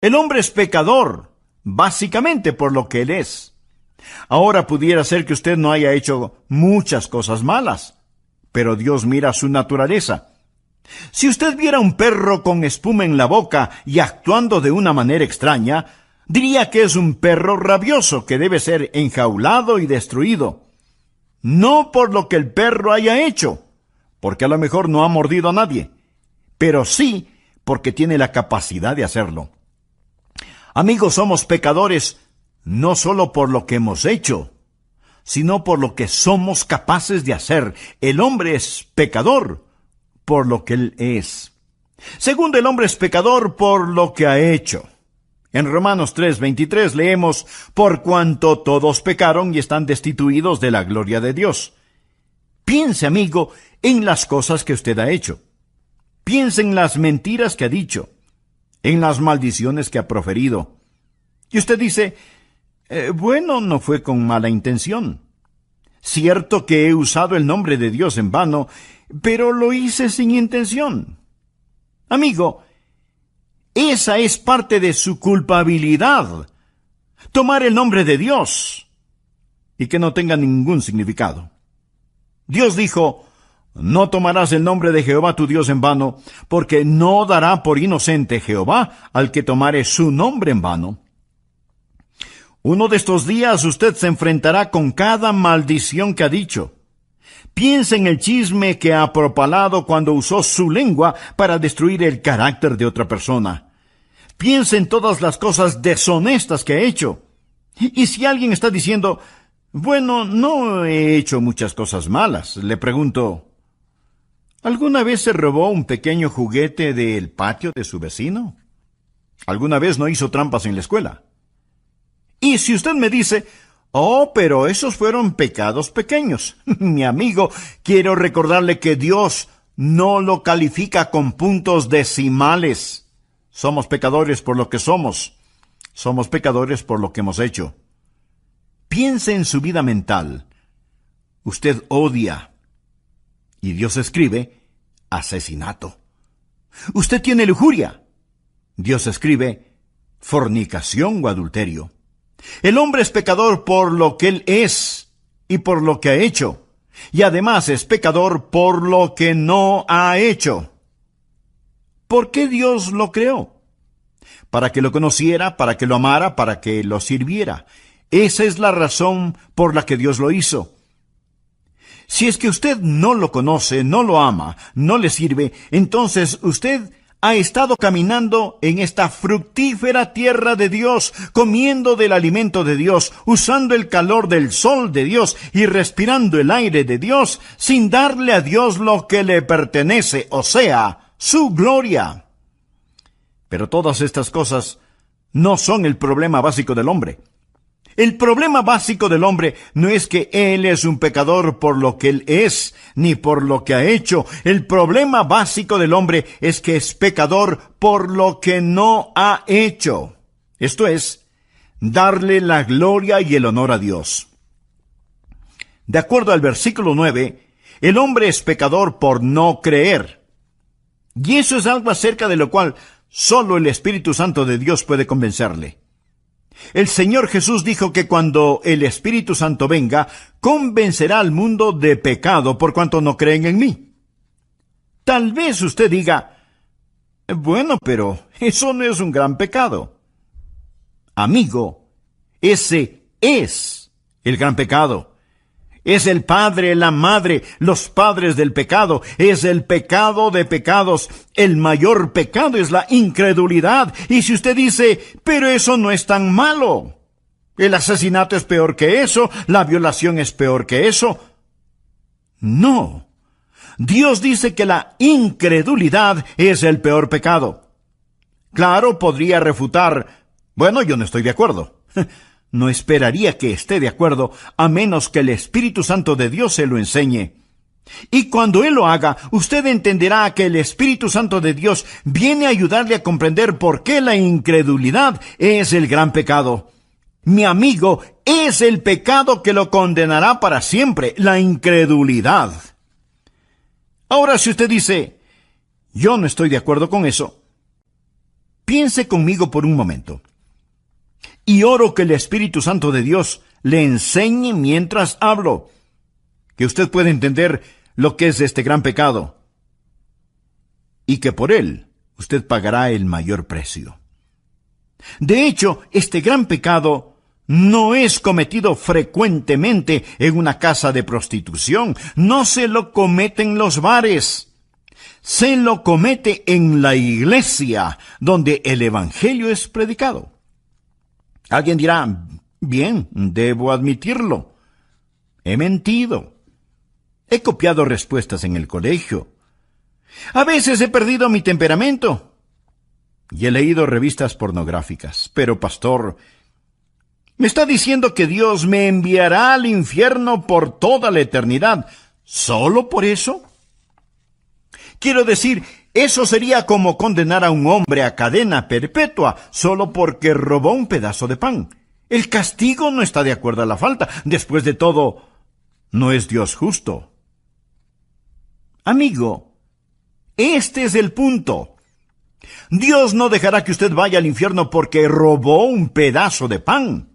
El hombre es pecador, básicamente por lo que él es. Ahora pudiera ser que usted no haya hecho muchas cosas malas, pero Dios mira su naturaleza. Si usted viera un perro con espuma en la boca y actuando de una manera extraña, diría que es un perro rabioso que debe ser enjaulado y destruido. No por lo que el perro haya hecho, porque a lo mejor no ha mordido a nadie, pero sí porque tiene la capacidad de hacerlo. Amigos, somos pecadores no solo por lo que hemos hecho, sino por lo que somos capaces de hacer. El hombre es pecador por lo que él es. Segundo, el hombre es pecador por lo que ha hecho. En Romanos 3:23 leemos, por cuanto todos pecaron y están destituidos de la gloria de Dios. Piense, amigo, en las cosas que usted ha hecho. Piense en las mentiras que ha dicho, en las maldiciones que ha proferido. Y usted dice, bueno, no fue con mala intención. Cierto que he usado el nombre de Dios en vano, pero lo hice sin intención. Amigo, esa es parte de su culpabilidad. Tomar el nombre de Dios y que no tenga ningún significado. Dios dijo, no tomarás el nombre de Jehová tu Dios en vano, porque no dará por inocente Jehová al que tomare su nombre en vano. Uno de estos días usted se enfrentará con cada maldición que ha dicho. Piense en el chisme que ha propalado cuando usó su lengua para destruir el carácter de otra persona. Piense en todas las cosas deshonestas que ha hecho. Y si alguien está diciendo, bueno, no he hecho muchas cosas malas, le pregunto, ¿alguna vez se robó un pequeño juguete del patio de su vecino? ¿Alguna vez no hizo trampas en la escuela? Y si usted me dice, oh, pero esos fueron pecados pequeños, mi amigo, quiero recordarle que Dios no lo califica con puntos decimales. Somos pecadores por lo que somos. Somos pecadores por lo que hemos hecho. Piense en su vida mental. Usted odia. Y Dios escribe asesinato. Usted tiene lujuria. Dios escribe fornicación o adulterio. El hombre es pecador por lo que él es y por lo que ha hecho. Y además es pecador por lo que no ha hecho. ¿Por qué Dios lo creó? Para que lo conociera, para que lo amara, para que lo sirviera. Esa es la razón por la que Dios lo hizo. Si es que usted no lo conoce, no lo ama, no le sirve, entonces usted ha estado caminando en esta fructífera tierra de Dios, comiendo del alimento de Dios, usando el calor del sol de Dios y respirando el aire de Dios, sin darle a Dios lo que le pertenece, o sea, su gloria. Pero todas estas cosas no son el problema básico del hombre. El problema básico del hombre no es que él es un pecador por lo que él es, ni por lo que ha hecho. El problema básico del hombre es que es pecador por lo que no ha hecho. Esto es, darle la gloria y el honor a Dios. De acuerdo al versículo 9, el hombre es pecador por no creer. Y eso es algo acerca de lo cual solo el Espíritu Santo de Dios puede convencerle. El Señor Jesús dijo que cuando el Espíritu Santo venga, convencerá al mundo de pecado por cuanto no creen en mí. Tal vez usted diga, bueno, pero eso no es un gran pecado. Amigo, ese es el gran pecado. Es el padre, la madre, los padres del pecado. Es el pecado de pecados. El mayor pecado es la incredulidad. Y si usted dice, pero eso no es tan malo. El asesinato es peor que eso. La violación es peor que eso. No. Dios dice que la incredulidad es el peor pecado. Claro, podría refutar, bueno, yo no estoy de acuerdo. No esperaría que esté de acuerdo, a menos que el Espíritu Santo de Dios se lo enseñe. Y cuando Él lo haga, usted entenderá que el Espíritu Santo de Dios viene a ayudarle a comprender por qué la incredulidad es el gran pecado. Mi amigo, es el pecado que lo condenará para siempre, la incredulidad. Ahora, si usted dice, yo no estoy de acuerdo con eso, Piense conmigo por un momento. Y oro que el Espíritu Santo de Dios le enseñe mientras hablo, que usted pueda entender lo que es este gran pecado, y que por él usted pagará el mayor precio. De hecho, este gran pecado no es cometido frecuentemente en una casa de prostitución, no se lo comete en los bares, se lo comete en la iglesia, donde el Evangelio es predicado. Alguien dirá, bien, debo admitirlo, he mentido, he copiado respuestas en el colegio, a veces he perdido mi temperamento y he leído revistas pornográficas. Pero, pastor, ¿me está diciendo que Dios me enviará al infierno por toda la eternidad solo por eso? Quiero decir, eso sería como condenar a un hombre a cadena perpetua solo porque robó un pedazo de pan. El castigo no está de acuerdo a la falta. Después de todo, no es Dios justo. Amigo, este es el punto. Dios no dejará que usted vaya al infierno porque robó un pedazo de pan,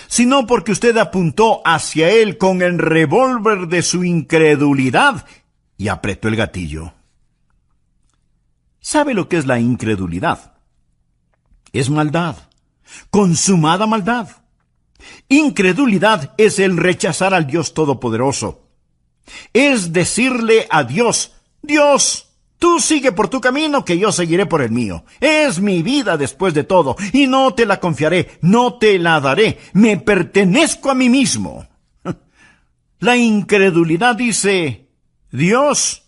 sino porque usted apuntó hacia él con el revólver de su incredulidad y apretó el gatillo. ¿Sabe lo que es la incredulidad? Es maldad, consumada maldad. Incredulidad es el rechazar al Dios Todopoderoso. Es decirle a Dios, Dios, tú sigue por tu camino, que yo seguiré por el mío. Es mi vida después de todo, y no te la confiaré, no te la daré. Me pertenezco a mí mismo. La incredulidad dice, Dios,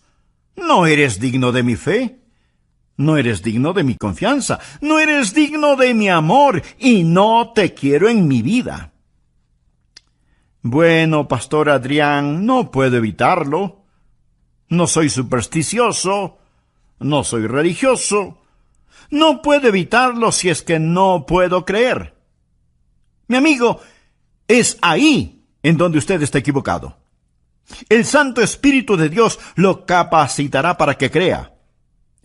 no eres digno de mi fe, no eres digno de mi confianza, no eres digno de mi amor, y no te quiero en mi vida. Bueno, Pastor Adrián, no puedo evitarlo. No soy supersticioso, no soy religioso, no puedo evitarlo si es que no puedo creer. Mi amigo, es ahí en donde usted está equivocado. El Santo Espíritu de Dios lo capacitará para que crea.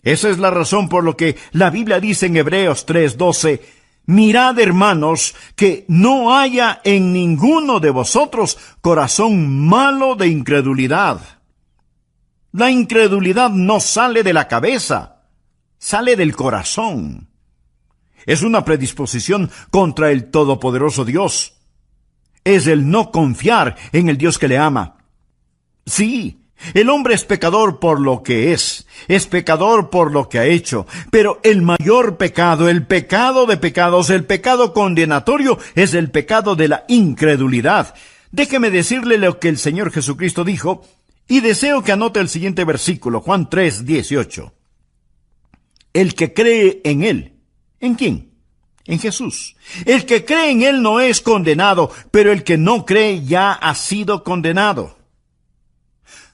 Esa es la razón por lo que la Biblia dice en Hebreos 3:12, mirad, hermanos, que no haya en ninguno de vosotros corazón malo de incredulidad. La incredulidad no sale de la cabeza, sale del corazón. Es una predisposición contra el Todopoderoso Dios. Es el no confiar en el Dios que le ama. Sí, el hombre es pecador por lo que es pecador por lo que ha hecho, pero el mayor pecado, el pecado de pecados, el pecado condenatorio, es el pecado de la incredulidad. Déjeme decirle lo que el Señor Jesucristo dijo, y deseo que anote el siguiente versículo, Juan 3:18. El que cree en Él. ¿En quién? En Jesús. El que cree en Él no es condenado, pero el que no cree ya ha sido condenado.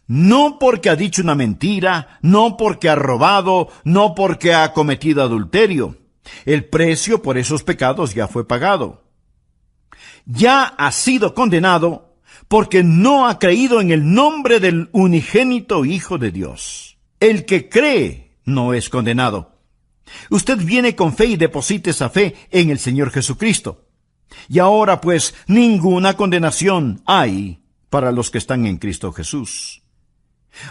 No porque ha dicho una mentira, no porque ha robado, no porque ha cometido adulterio. El precio por esos pecados ya fue pagado. Ya ha sido condenado porque no ha creído en el nombre del unigénito Hijo de Dios. El que cree no es condenado. Usted viene con fe y deposita esa fe en el Señor Jesucristo. Y ahora pues ninguna condenación hay para los que están en Cristo Jesús.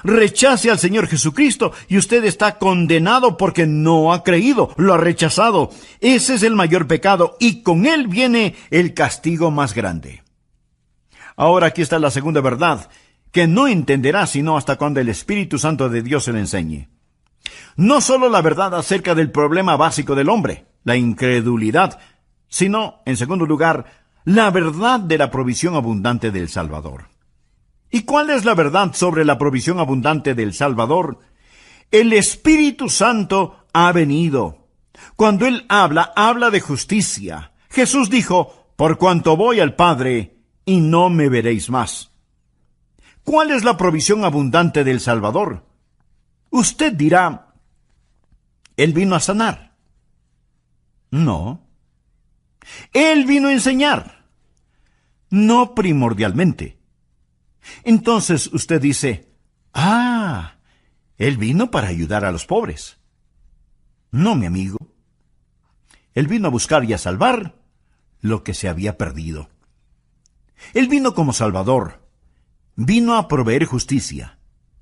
Rechace al Señor Jesucristo y usted está condenado porque no ha creído, lo ha rechazado. Ese es el mayor pecado y con él viene el castigo más grande. Ahora aquí está la segunda verdad, que no entenderá sino hasta cuando el Espíritu Santo de Dios se le enseñe. No solo la verdad acerca del problema básico del hombre, la incredulidad, sino, en segundo lugar, la verdad de la provisión abundante del Salvador. ¿Y cuál es la verdad sobre la provisión abundante del Salvador? El Espíritu Santo ha venido. Cuando Él habla de justicia. Jesús dijo, por cuanto voy al Padre, y no me veréis más. ¿Cuál es la provisión abundante del Salvador? Usted dirá, Él vino a sanar. No. Él vino a enseñar. No primordialmente. Entonces usted dice, Él vino para ayudar a los pobres. No, mi amigo. Él vino a buscar y a salvar lo que se había perdido. Él vino como Salvador. Vino a proveer justicia.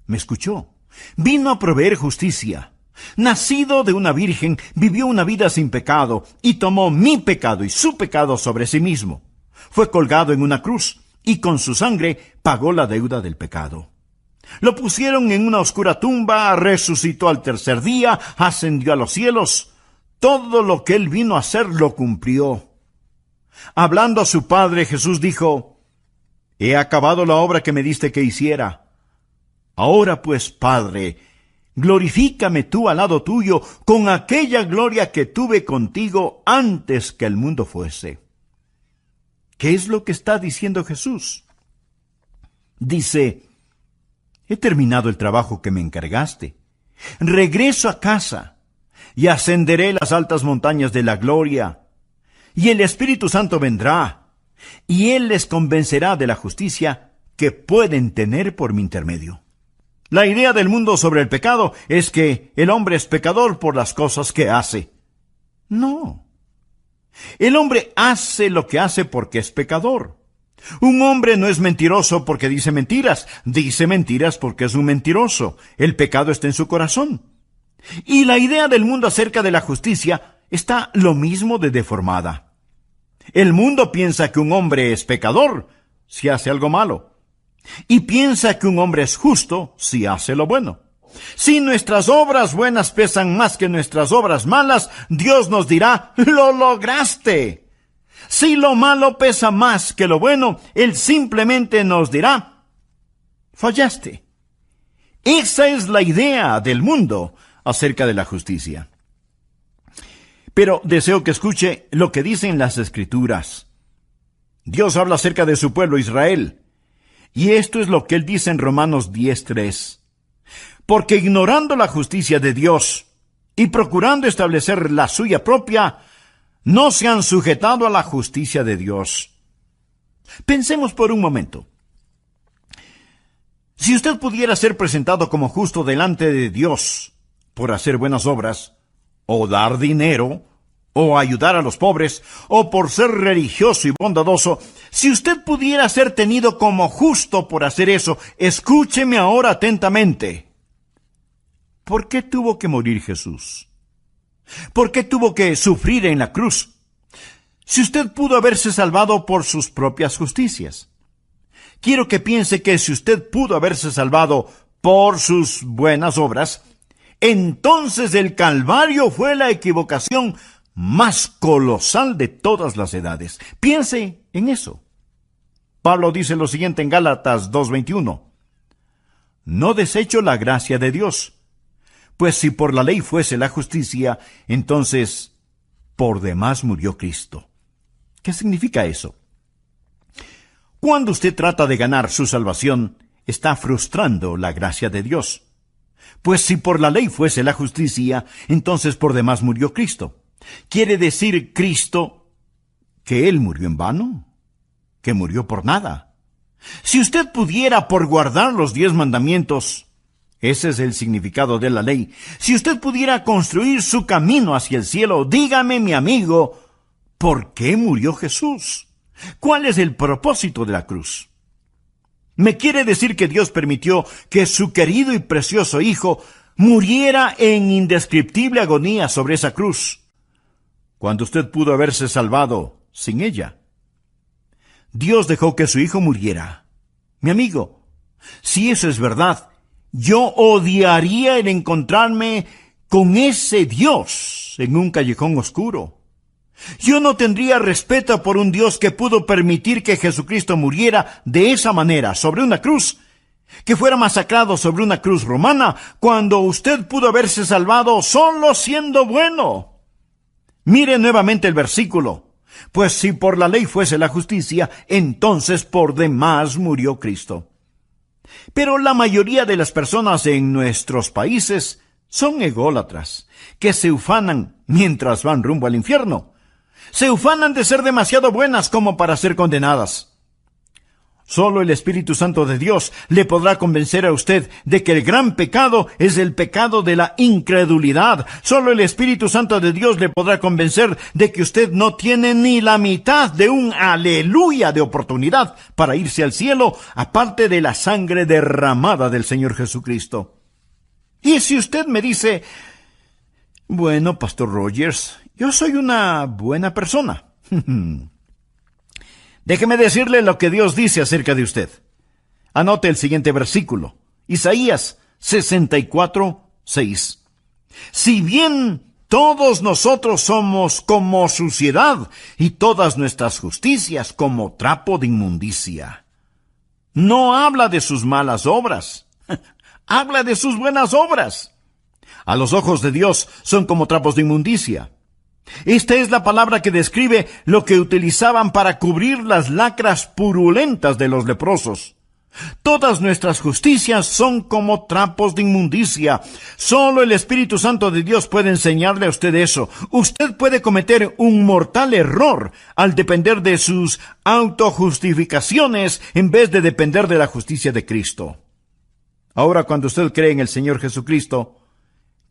¿Me escuchó? Vino a proveer justicia. Nacido de una virgen, vivió una vida sin pecado y tomó mi pecado y su pecado sobre sí mismo. Fue colgado en una cruz y con su sangre pagó la deuda del pecado. Lo pusieron en una oscura tumba, resucitó al tercer día, ascendió a los cielos. Todo lo que él vino a hacer lo cumplió. Hablando a su Padre, Jesús dijo: «He acabado la obra que me diste que hiciera. Ahora pues, Padre, glorifícame tú al lado tuyo con aquella gloria que tuve contigo antes que el mundo fuese». ¿Qué es lo que está diciendo Jesús? Dice: «He terminado el trabajo que me encargaste. Regreso a casa y ascenderé las altas montañas de la gloria. Y el Espíritu Santo vendrá, y Él les convencerá de la justicia que pueden tener por mi intermedio». La idea del mundo sobre el pecado es que el hombre es pecador por las cosas que hace. No. El hombre hace lo que hace porque es pecador. Un hombre no es mentiroso porque dice mentiras porque es un mentiroso. El pecado está en su corazón. Y la idea del mundo acerca de la justicia está lo mismo de deformada. El mundo piensa que un hombre es pecador si hace algo malo, y piensa que un hombre es justo si hace lo bueno. Si nuestras obras buenas pesan más que nuestras obras malas, Dios nos dirá: «Lo lograste». Si lo malo pesa más que lo bueno, Él simplemente nos dirá: «Fallaste». Esa es la idea del mundo acerca de la justicia. Pero deseo que escuche lo que dicen las Escrituras. Dios habla acerca de su pueblo Israel, y esto es lo que Él dice en Romanos 10:3. «Porque ignorando la justicia de Dios y procurando establecer la suya propia, no se han sujetado a la justicia de Dios». Pensemos por un momento. Si usted pudiera ser presentado como justo delante de Dios por hacer buenas obras, o dar dinero, o ayudar a los pobres, o por ser religioso y bondadoso, si usted pudiera ser tenido como justo por hacer eso, escúcheme ahora atentamente. ¿Por qué tuvo que morir Jesús? ¿Por qué tuvo que sufrir en la cruz? Si usted pudo haberse salvado por sus propias justicias. Quiero que piense que si usted pudo haberse salvado por sus buenas obras, entonces el Calvario fue la equivocación más colosal de todas las edades. Piense en eso. Pablo dice lo siguiente en Gálatas 2:21. «No desecho la gracia de Dios, pues si por la ley fuese la justicia, entonces por demás murió Cristo». ¿Qué significa eso? Cuando usted trata de ganar su salvación, está frustrando la gracia de Dios. Pues si por la ley fuese la justicia, entonces por demás murió Cristo. ¿Quiere decir Cristo que Él murió en vano? ¿Que murió por nada? Si usted pudiera por guardar los 10 mandamientos, ese es el significado de la ley, si usted pudiera construir su camino hacia el cielo, dígame, mi amigo, ¿por qué murió Jesús? ¿Cuál es el propósito de la cruz? ¿Me quiere decir que Dios permitió que su querido y precioso Hijo muriera en indescriptible agonía sobre esa cruz, cuando usted pudo haberse salvado sin ella? Dios dejó que su Hijo muriera. Mi amigo, si eso es verdad, yo odiaría el encontrarme con ese Dios en un callejón oscuro. Yo no tendría respeto por un Dios que pudo permitir que Jesucristo muriera de esa manera sobre una cruz, que fuera masacrado sobre una cruz romana, cuando usted pudo haberse salvado solo siendo bueno. Mire nuevamente el versículo. Pues si por la ley fuese la justicia, entonces por demás murió Cristo. Pero la mayoría de las personas en nuestros países son ególatras, que se ufanan mientras van rumbo al infierno. Se ufanan de ser demasiado buenas como para ser condenadas. Solo el Espíritu Santo de Dios le podrá convencer a usted de que el gran pecado es el pecado de la incredulidad. Solo el Espíritu Santo de Dios le podrá convencer de que usted no tiene ni la mitad de un aleluya de oportunidad para irse al cielo, aparte de la sangre derramada del Señor Jesucristo. Y si usted me dice, bueno, Pastor Rogers, yo soy una buena persona. Déjeme decirle lo que Dios dice acerca de usted. Anote el siguiente versículo. Isaías 64:6. Si bien todos nosotros somos como suciedad y todas nuestras justicias como trapo de inmundicia. No habla de sus malas obras. Habla de sus buenas obras. A los ojos de Dios son como trapos de inmundicia. Esta es la palabra que describe lo que utilizaban para cubrir las lacras purulentas de los leprosos. Todas nuestras justicias son como trapos de inmundicia. Solo el Espíritu Santo de Dios puede enseñarle a usted eso. Usted puede cometer un mortal error al depender de sus autojustificaciones en vez de depender de la justicia de Cristo. Ahora, cuando usted cree en el Señor Jesucristo,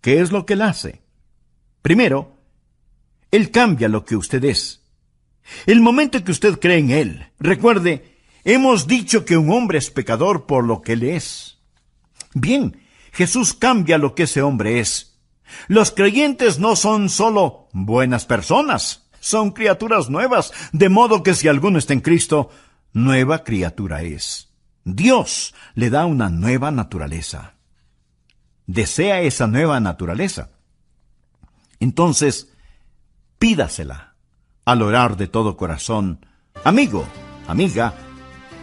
¿qué es lo que Él hace? Primero, Él cambia lo que usted es. El momento que usted cree en Él, recuerde, hemos dicho que un hombre es pecador por lo que Él es. Bien, Jesús cambia lo que ese hombre es. Los creyentes no son solo buenas personas, son criaturas nuevas, de modo que si alguno está en Cristo, nueva criatura es. Dios le da una nueva naturaleza. ¿Desea esa nueva naturaleza? Entonces, pídasela al orar de todo corazón. Amigo, amiga,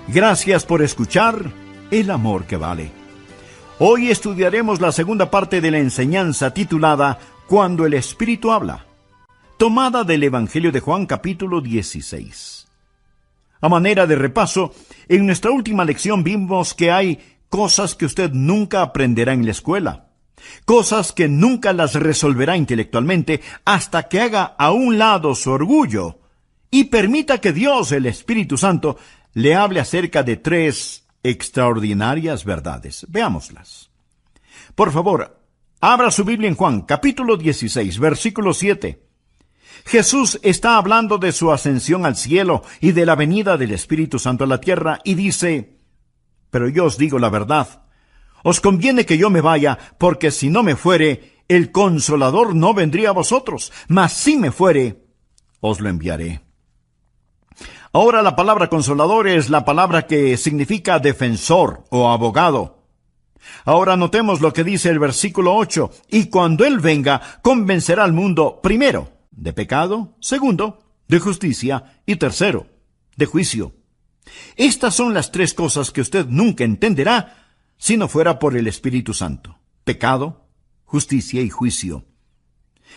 gracias por escuchar El Amor que Vale. Hoy estudiaremos la segunda parte de la enseñanza titulada Cuando el Espíritu habla, tomada del Evangelio de Juan capítulo 16. A manera de repaso, en nuestra última lección vimos que hay cosas que usted nunca aprenderá en la escuela. Cosas que nunca las resolverá intelectualmente hasta que haga a un lado su orgullo y permita que Dios, el Espíritu Santo, le hable acerca de 3 extraordinarias verdades. Veámoslas. Por favor, abra su Biblia en Juan, capítulo 16, versículo 7. Jesús está hablando de su ascensión al cielo y de la venida del Espíritu Santo a la tierra y dice, pero yo os digo la verdad. Os conviene que yo me vaya, porque si no me fuere, el Consolador no vendría a vosotros, mas si me fuere, os lo enviaré. Ahora la palabra Consolador es la palabra que significa defensor o abogado. Ahora notemos lo que dice el versículo 8, y cuando Él venga, convencerá al mundo, primero, de pecado, segundo, de justicia, y tercero, de juicio. Estas son las 3 cosas que usted nunca entenderá si no fuera por el Espíritu Santo: pecado, justicia y juicio.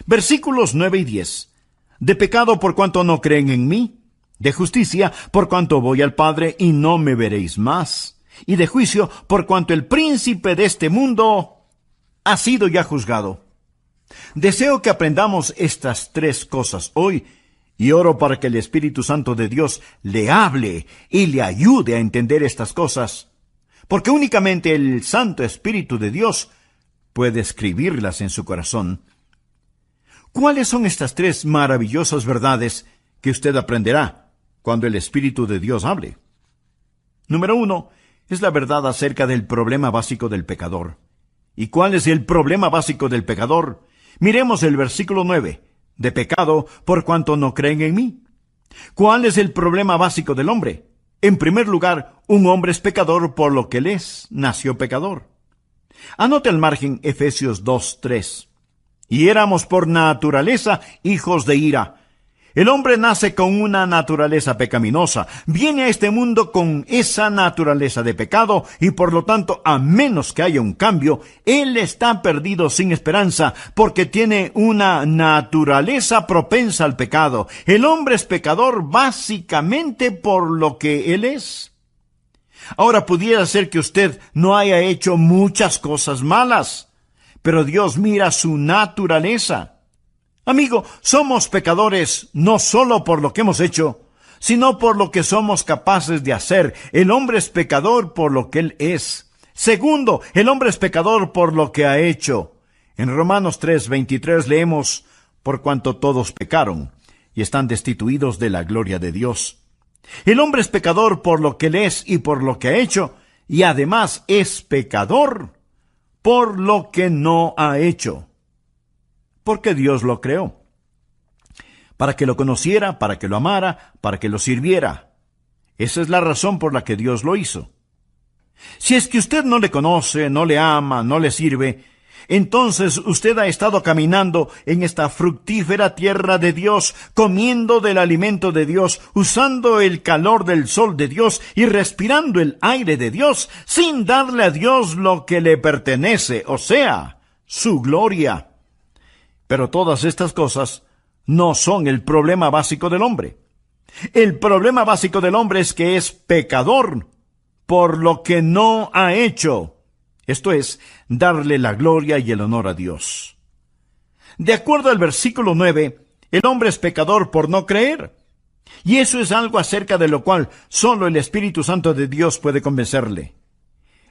Versículos 9 y 10. De pecado por cuanto no creen en mí, de justicia por cuanto voy al Padre y no me veréis más, y de juicio por cuanto el príncipe de este mundo ha sido ya juzgado. Deseo que aprendamos estas 3 cosas hoy, y oro para que el Espíritu Santo de Dios le hable y le ayude a entender estas cosas, porque únicamente el Santo Espíritu de Dios puede escribirlas en su corazón. ¿Cuáles son estas 3 maravillosas verdades que usted aprenderá cuando el Espíritu de Dios hable? Número 1, es la verdad acerca del problema básico del pecador. ¿Y cuál es el problema básico del pecador? Miremos el versículo 9. De pecado por cuanto no creen en mí. ¿Cuál es el problema básico del hombre? En primer lugar, un hombre es pecador por lo que él es, nació pecador. Anote al margen Efesios 2:3. Y éramos por naturaleza hijos de ira. El hombre nace con una naturaleza pecaminosa, viene a este mundo con esa naturaleza de pecado y por lo tanto, a menos que haya un cambio, él está perdido sin esperanza porque tiene una naturaleza propensa al pecado. El hombre es pecador básicamente por lo que él es. Ahora pudiera ser que usted no haya hecho muchas cosas malas, pero Dios mira su naturaleza. Amigo, somos pecadores no solo por lo que hemos hecho, sino por lo que somos capaces de hacer. El hombre es pecador por lo que él es. Segundo, el hombre es pecador por lo que ha hecho. En Romanos 3:23 leemos, por cuanto todos pecaron y están destituidos de la gloria de Dios. El hombre es pecador por lo que él es y por lo que ha hecho, y además es pecador por lo que no ha hecho. Porque Dios lo creó. Para que lo conociera, para que lo amara, para que lo sirviera. Esa es la razón por la que Dios lo hizo. Si es que usted no le conoce, no le ama, no le sirve, entonces usted ha estado caminando en esta fructífera tierra de Dios, comiendo del alimento de Dios, usando el calor del sol de Dios y respirando el aire de Dios, sin darle a Dios lo que le pertenece, o sea, su gloria. Pero todas estas cosas no son el problema básico del hombre. El problema básico del hombre es que es pecador por lo que no ha hecho. Esto es, darle la gloria y el honor a Dios. De acuerdo al versículo 9, el hombre es pecador por no creer. Y eso es algo acerca de lo cual solo el Espíritu Santo de Dios puede convencerle.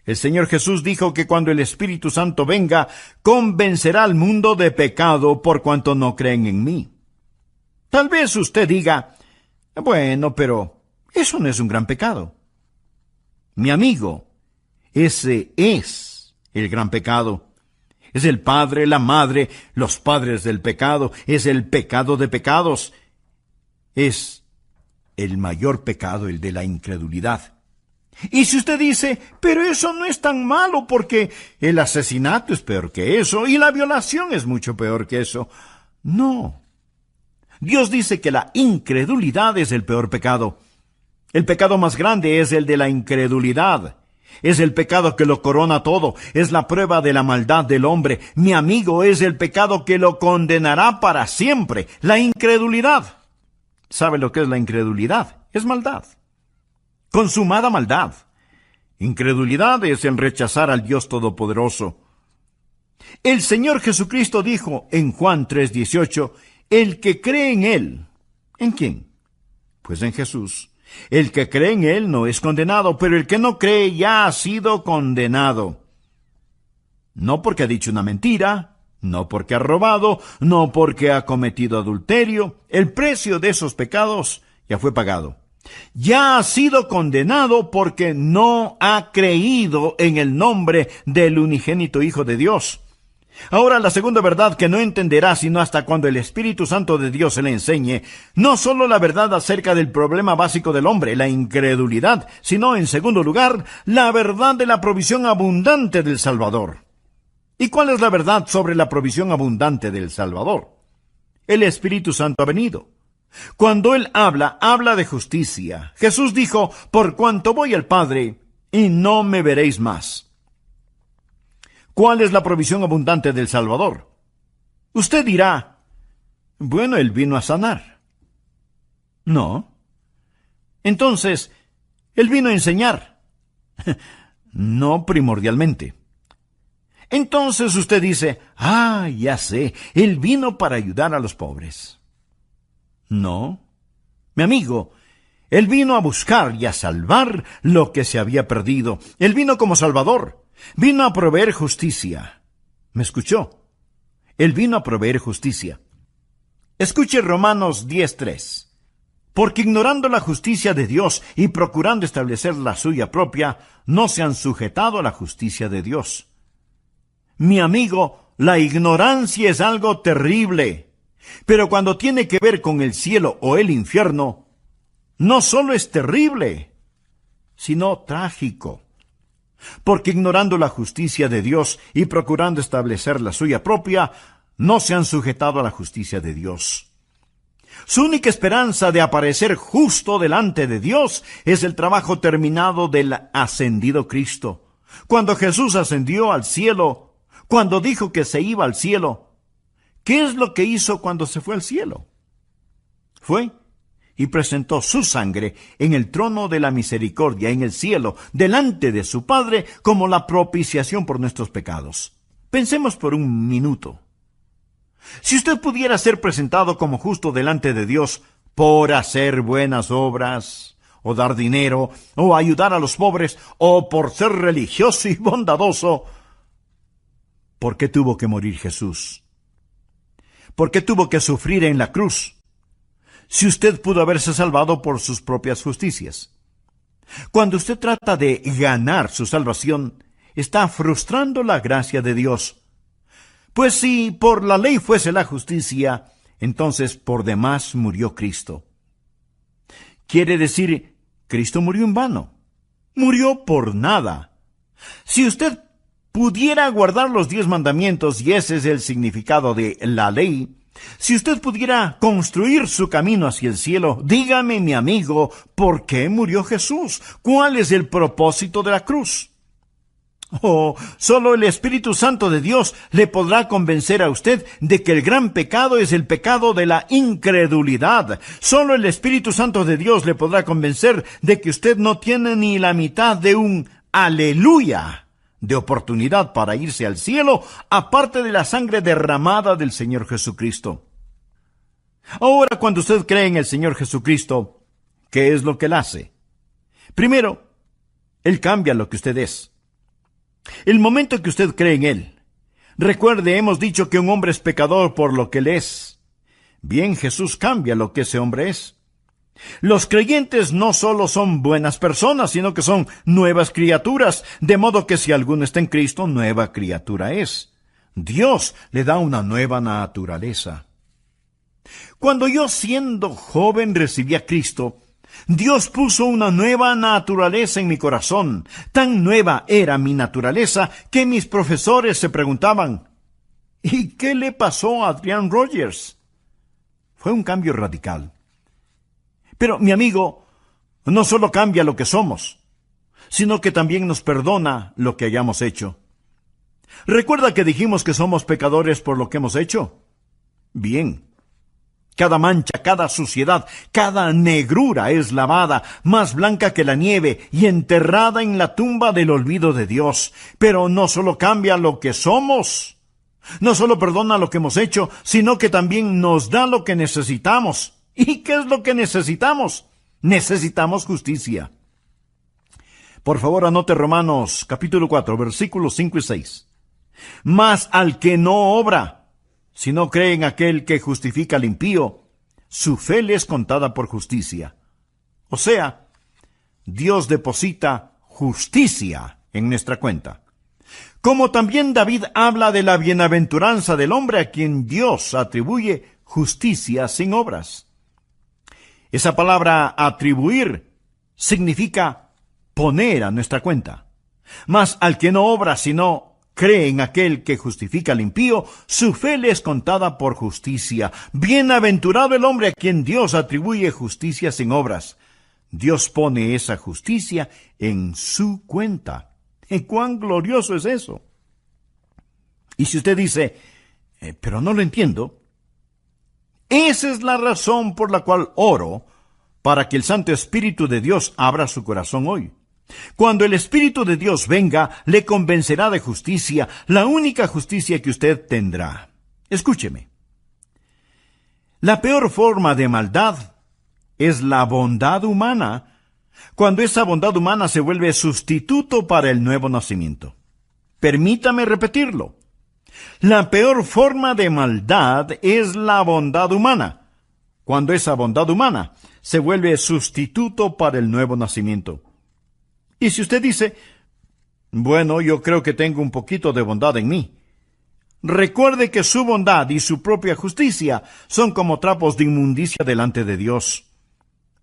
El Señor Jesús dijo que cuando el Espíritu Santo venga, convencerá al mundo de pecado por cuanto no creen en mí. Tal vez usted diga, bueno, pero eso no es un gran pecado. Mi amigo, ese es el gran pecado. Es el padre, la madre, los padres del pecado. Es el pecado de pecados. Es el mayor pecado, el de la incredulidad. Y si usted dice, pero eso no es tan malo porque el asesinato es peor que eso y la violación es mucho peor que eso. No. Dios dice que la incredulidad es el peor pecado. El pecado más grande es el de la incredulidad. Es el pecado que lo corona todo. Es la prueba de la maldad del hombre. Mi amigo, es el pecado que lo condenará para siempre. La incredulidad. ¿Sabe lo que es la incredulidad? Es maldad. Consumada maldad. Incredulidad es el rechazar al Dios Todopoderoso. El Señor Jesucristo dijo en Juan 3:18, el que cree en Él. ¿En quién? Pues en Jesús. El que cree en Él no es condenado, pero el que no cree ya ha sido condenado. No porque ha dicho una mentira, no porque ha robado, no porque ha cometido adulterio. El precio de esos pecados ya fue pagado. Ya ha sido condenado porque no ha creído en el nombre del unigénito Hijo de Dios. Ahora, la segunda verdad que no entenderá sino hasta cuando el Espíritu Santo de Dios se le enseñe, no solo la verdad acerca del problema básico del hombre, la incredulidad, sino, en segundo lugar, la verdad de la provisión abundante del Salvador. ¿Y cuál es la verdad sobre la provisión abundante del Salvador? El Espíritu Santo ha venido. Cuando Él habla, habla de justicia. Jesús dijo, por cuanto voy al Padre, y no me veréis más. ¿Cuál es la provisión abundante del Salvador? Usted dirá, bueno, Él vino a sanar. No. Entonces, Él vino a enseñar. No primordialmente. Entonces usted dice, ya sé, Él vino para ayudar a los pobres. No. Mi amigo, Él vino a buscar y a salvar lo que se había perdido. Él vino como Salvador. Vino a proveer justicia. ¿Me escuchó? Él vino a proveer justicia. Escuche Romanos 10:3. Porque ignorando la justicia de Dios y procurando establecer la suya propia, no se han sujetado a la justicia de Dios. Mi amigo, la ignorancia es algo terrible. Pero cuando tiene que ver con el cielo o el infierno, no solo es terrible, sino trágico. Porque ignorando la justicia de Dios y procurando establecer la suya propia, no se han sujetado a la justicia de Dios. Su única esperanza de aparecer justo delante de Dios es el trabajo terminado del ascendido Cristo. Cuando Jesús ascendió al cielo, cuando dijo que se iba al cielo, ¿qué es lo que hizo cuando se fue al cielo? Fue y presentó su sangre en el trono de la misericordia en el cielo, delante de su Padre, como la propiciación por nuestros pecados. Pensemos por un minuto. Si usted pudiera ser presentado como justo delante de Dios, por hacer buenas obras, o dar dinero, o ayudar a los pobres, o por ser religioso y bondadoso. ¿Por qué tuvo que morir Jesús? ¿Por qué tuvo que sufrir en la cruz? Si usted pudo haberse salvado por sus propias justicias. Cuando usted trata de ganar su salvación, está frustrando la gracia de Dios. Pues si por la ley fuese la justicia, entonces por demás murió Cristo. Quiere decir, Cristo murió en vano. Murió por nada. Si usted pudiera guardar los 10 mandamientos, y ese es el significado de la ley, si usted pudiera construir su camino hacia el cielo, dígame, mi amigo, ¿por qué murió Jesús? ¿Cuál es el propósito de la cruz? Oh, solo el Espíritu Santo de Dios le podrá convencer a usted de que el gran pecado es el pecado de la incredulidad. Solo el Espíritu Santo de Dios le podrá convencer de que usted no tiene ni la mitad de un aleluya de oportunidad para irse al cielo, aparte de la sangre derramada del Señor Jesucristo. Ahora, cuando usted cree en el Señor Jesucristo, ¿qué es lo que Él hace? Primero, Él cambia lo que usted es. El momento que usted cree en Él, recuerde, hemos dicho que un hombre es pecador por lo que Él es. Bien, Jesús cambia lo que ese hombre es. Los creyentes no solo son buenas personas, sino que son nuevas criaturas, de modo que si alguno está en Cristo, nueva criatura es. Dios le da una nueva naturaleza. Cuando yo, siendo joven, recibí a Cristo, Dios puso una nueva naturaleza en mi corazón. Tan nueva era mi naturaleza que mis profesores se preguntaban, ¿y qué le pasó a Adrian Rogers? Fue un cambio radical. Pero, mi amigo, no solo cambia lo que somos, sino que también nos perdona lo que hayamos hecho. ¿Recuerda que dijimos que somos pecadores por lo que hemos hecho? Bien. Cada mancha, cada suciedad, cada negrura es lavada, más blanca que la nieve, y enterrada en la tumba del olvido de Dios. Pero no solo cambia lo que somos, no solo perdona lo que hemos hecho, sino que también nos da lo que necesitamos. ¿Y qué es lo que necesitamos? Necesitamos justicia. Por favor, anote Romanos capítulo 4, versículos 5 y 6. Mas al que no obra, si no cree en aquel que justifica al impío, su fe le es contada por justicia. O sea, Dios deposita justicia en nuestra cuenta. Como también David habla de la bienaventuranza del hombre a quien Dios atribuye justicia sin obras. Esa palabra atribuir significa poner a nuestra cuenta. Mas al que no obra, sino cree en aquel que justifica al impío, su fe le es contada por justicia. Bienaventurado el hombre a quien Dios atribuye justicia sin obras. Dios pone esa justicia en su cuenta. ¿Y cuán glorioso es eso? Y si usted dice, pero no lo entiendo, esa es la razón por la cual oro para que el Santo Espíritu de Dios abra su corazón hoy. Cuando el Espíritu de Dios venga, le convencerá de justicia, la única justicia que usted tendrá. Escúcheme. La peor forma de maldad es la bondad humana, cuando esa bondad humana se vuelve sustituto para el nuevo nacimiento. Permítame repetirlo. La peor forma de maldad es la bondad humana, cuando esa bondad humana se vuelve sustituto para el nuevo nacimiento. Y si usted dice, bueno, yo creo que tengo un poquito de bondad en mí, recuerde que su bondad y su propia justicia son como trapos de inmundicia delante de Dios.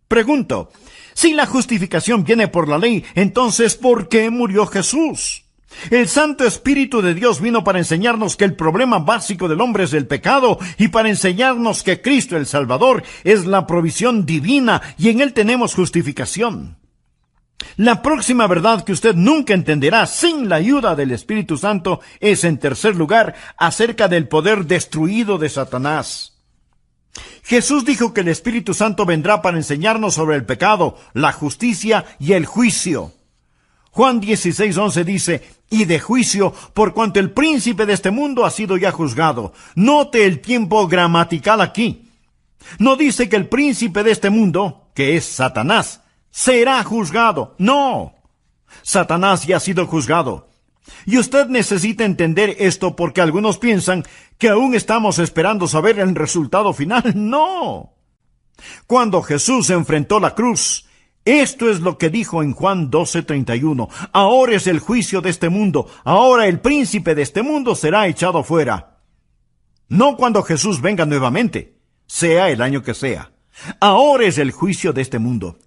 Pregunto, si la justificación viene por la ley, entonces ¿por qué murió Jesús? El Santo Espíritu de Dios vino para enseñarnos que el problema básico del hombre es el pecado y para enseñarnos que Cristo el Salvador es la provisión divina y en Él tenemos justificación. La próxima verdad que usted nunca entenderá sin la ayuda del Espíritu Santo es, en tercer lugar, acerca del poder destruido de Satanás. Jesús dijo que el Espíritu Santo vendrá para enseñarnos sobre el pecado, la justicia y el juicio. Juan 16:11 dice, y de juicio, por cuanto el príncipe de este mundo ha sido ya juzgado. Note el tiempo gramatical aquí. No dice que el príncipe de este mundo, que es Satanás, será juzgado. No. Satanás ya ha sido juzgado. Y usted necesita entender esto porque algunos piensan que aún estamos esperando saber el resultado final. No. Cuando Jesús enfrentó la cruz, esto es lo que dijo en Juan 12:31. Ahora es el juicio de este mundo. Ahora el príncipe de este mundo será echado fuera. No cuando Jesús venga nuevamente, sea el año que sea. Ahora es el juicio de este mundo.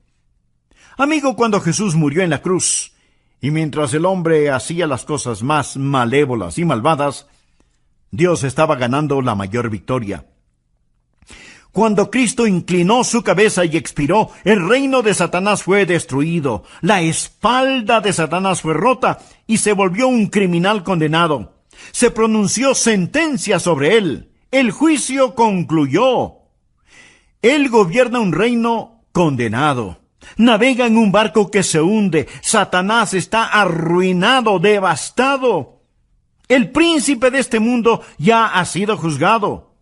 Amigo, cuando Jesús murió en la cruz, y mientras el hombre hacía las cosas más malévolas y malvadas, Dios estaba ganando la mayor victoria. Cuando Cristo inclinó su cabeza y expiró, el reino de Satanás fue destruido, la espalda de Satanás fue rota y se volvió un criminal condenado. Se pronunció sentencia sobre él. El juicio concluyó. Él gobierna un reino condenado. Navega en un barco que se hunde. Satanás está arruinado, devastado. El príncipe de este mundo ya ha sido juzgado.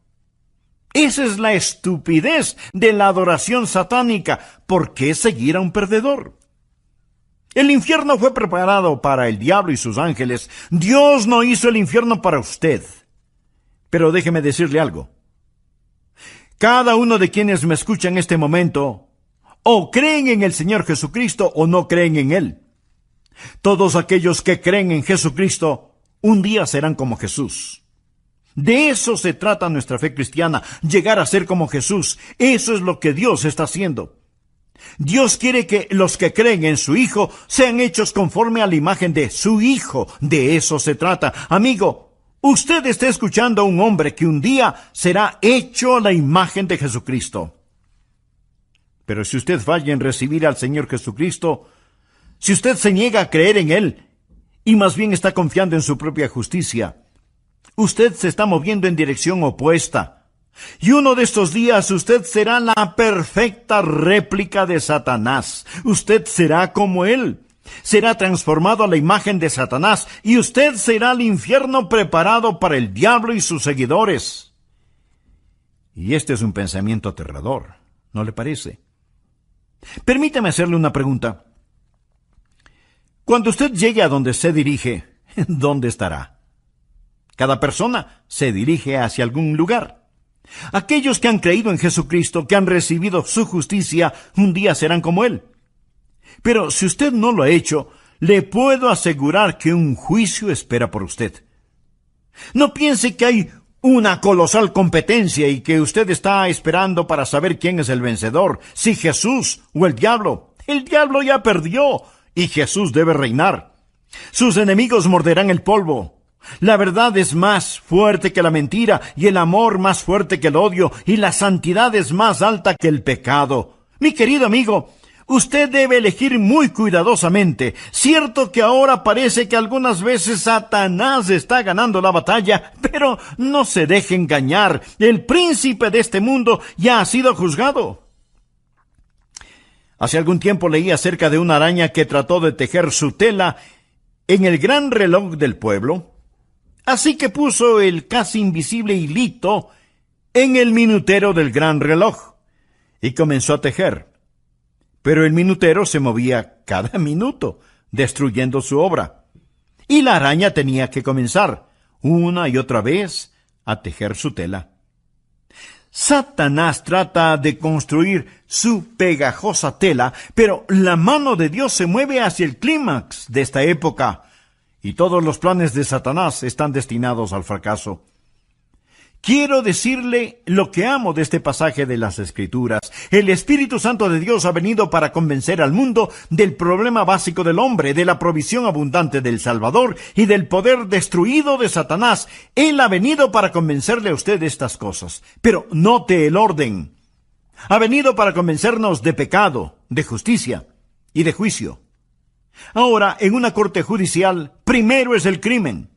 Esa es la estupidez de la adoración satánica. ¿Por qué seguir a un perdedor? El infierno fue preparado para el diablo y sus ángeles. Dios no hizo el infierno para usted. Pero déjeme decirle algo. Cada uno de quienes me escucha en este momento, o creen en el Señor Jesucristo o no creen en Él. Todos aquellos que creen en Jesucristo, un día serán como Jesús. De eso se trata nuestra fe cristiana, llegar a ser como Jesús. Eso es lo que Dios está haciendo. Dios quiere que los que creen en su Hijo sean hechos conforme a la imagen de su Hijo. De eso se trata. Amigo, usted está escuchando a un hombre que un día será hecho a la imagen de Jesucristo. Pero si usted falla en recibir al Señor Jesucristo, si usted se niega a creer en Él, y más bien está confiando en su propia justicia, usted se está moviendo en dirección opuesta. Y uno de estos días usted será la perfecta réplica de Satanás. Usted será como él. Será transformado a la imagen de Satanás y usted será el infierno preparado para el diablo y sus seguidores. Y este es un pensamiento aterrador, ¿no le parece? Permítame hacerle una pregunta. Cuando usted llegue a donde se dirige, ¿dónde estará? Cada persona se dirige hacia algún lugar. Aquellos que han creído en Jesucristo, que han recibido su justicia, un día serán como Él. Pero si usted no lo ha hecho, le puedo asegurar que un juicio espera por usted. No piense que hay una colosal competencia y que usted está esperando para saber quién es el vencedor, si Jesús o el diablo. El diablo ya perdió y Jesús debe reinar. Sus enemigos morderán el polvo. La verdad es más fuerte que la mentira, y el amor más fuerte que el odio, y la santidad es más alta que el pecado. Mi querido amigo, usted debe elegir muy cuidadosamente. Cierto que ahora parece que algunas veces Satanás está ganando la batalla, pero no se deje engañar. El príncipe de este mundo ya ha sido juzgado. Hace algún tiempo leí acerca de una araña que trató de tejer su tela en el gran reloj del pueblo. Así que puso el casi invisible hilito en el minutero del gran reloj y comenzó a tejer. Pero el minutero se movía cada minuto, destruyendo su obra. Y la araña tenía que comenzar, una y otra vez, a tejer su tela. Satanás trata de construir su pegajosa tela, pero la mano de Dios se mueve hacia el clímax de esta época, y todos los planes de Satanás están destinados al fracaso. Quiero decirle lo que amo de este pasaje de las Escrituras. El Espíritu Santo de Dios ha venido para convencer al mundo del problema básico del hombre, de la provisión abundante del Salvador y del poder destruido de Satanás. Él ha venido para convencerle a usted de estas cosas. Pero note el orden. Ha venido para convencernos de pecado, de justicia y de juicio. Ahora, en una corte judicial, primero es el crimen.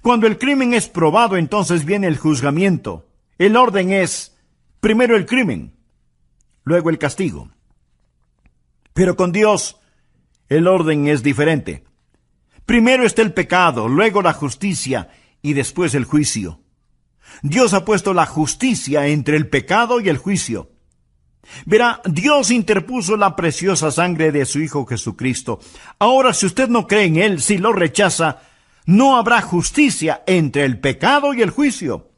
Cuando el crimen es probado, entonces viene el juzgamiento. El orden es, primero el crimen, luego el castigo. Pero con Dios, el orden es diferente. Primero está el pecado, luego la justicia y después el juicio. Dios ha puesto la justicia entre el pecado y el juicio. Verá, Dios interpuso la preciosa sangre de su Hijo Jesucristo. Ahora, si usted no cree en Él, si lo rechaza, no habrá justicia entre el pecado y el juicio.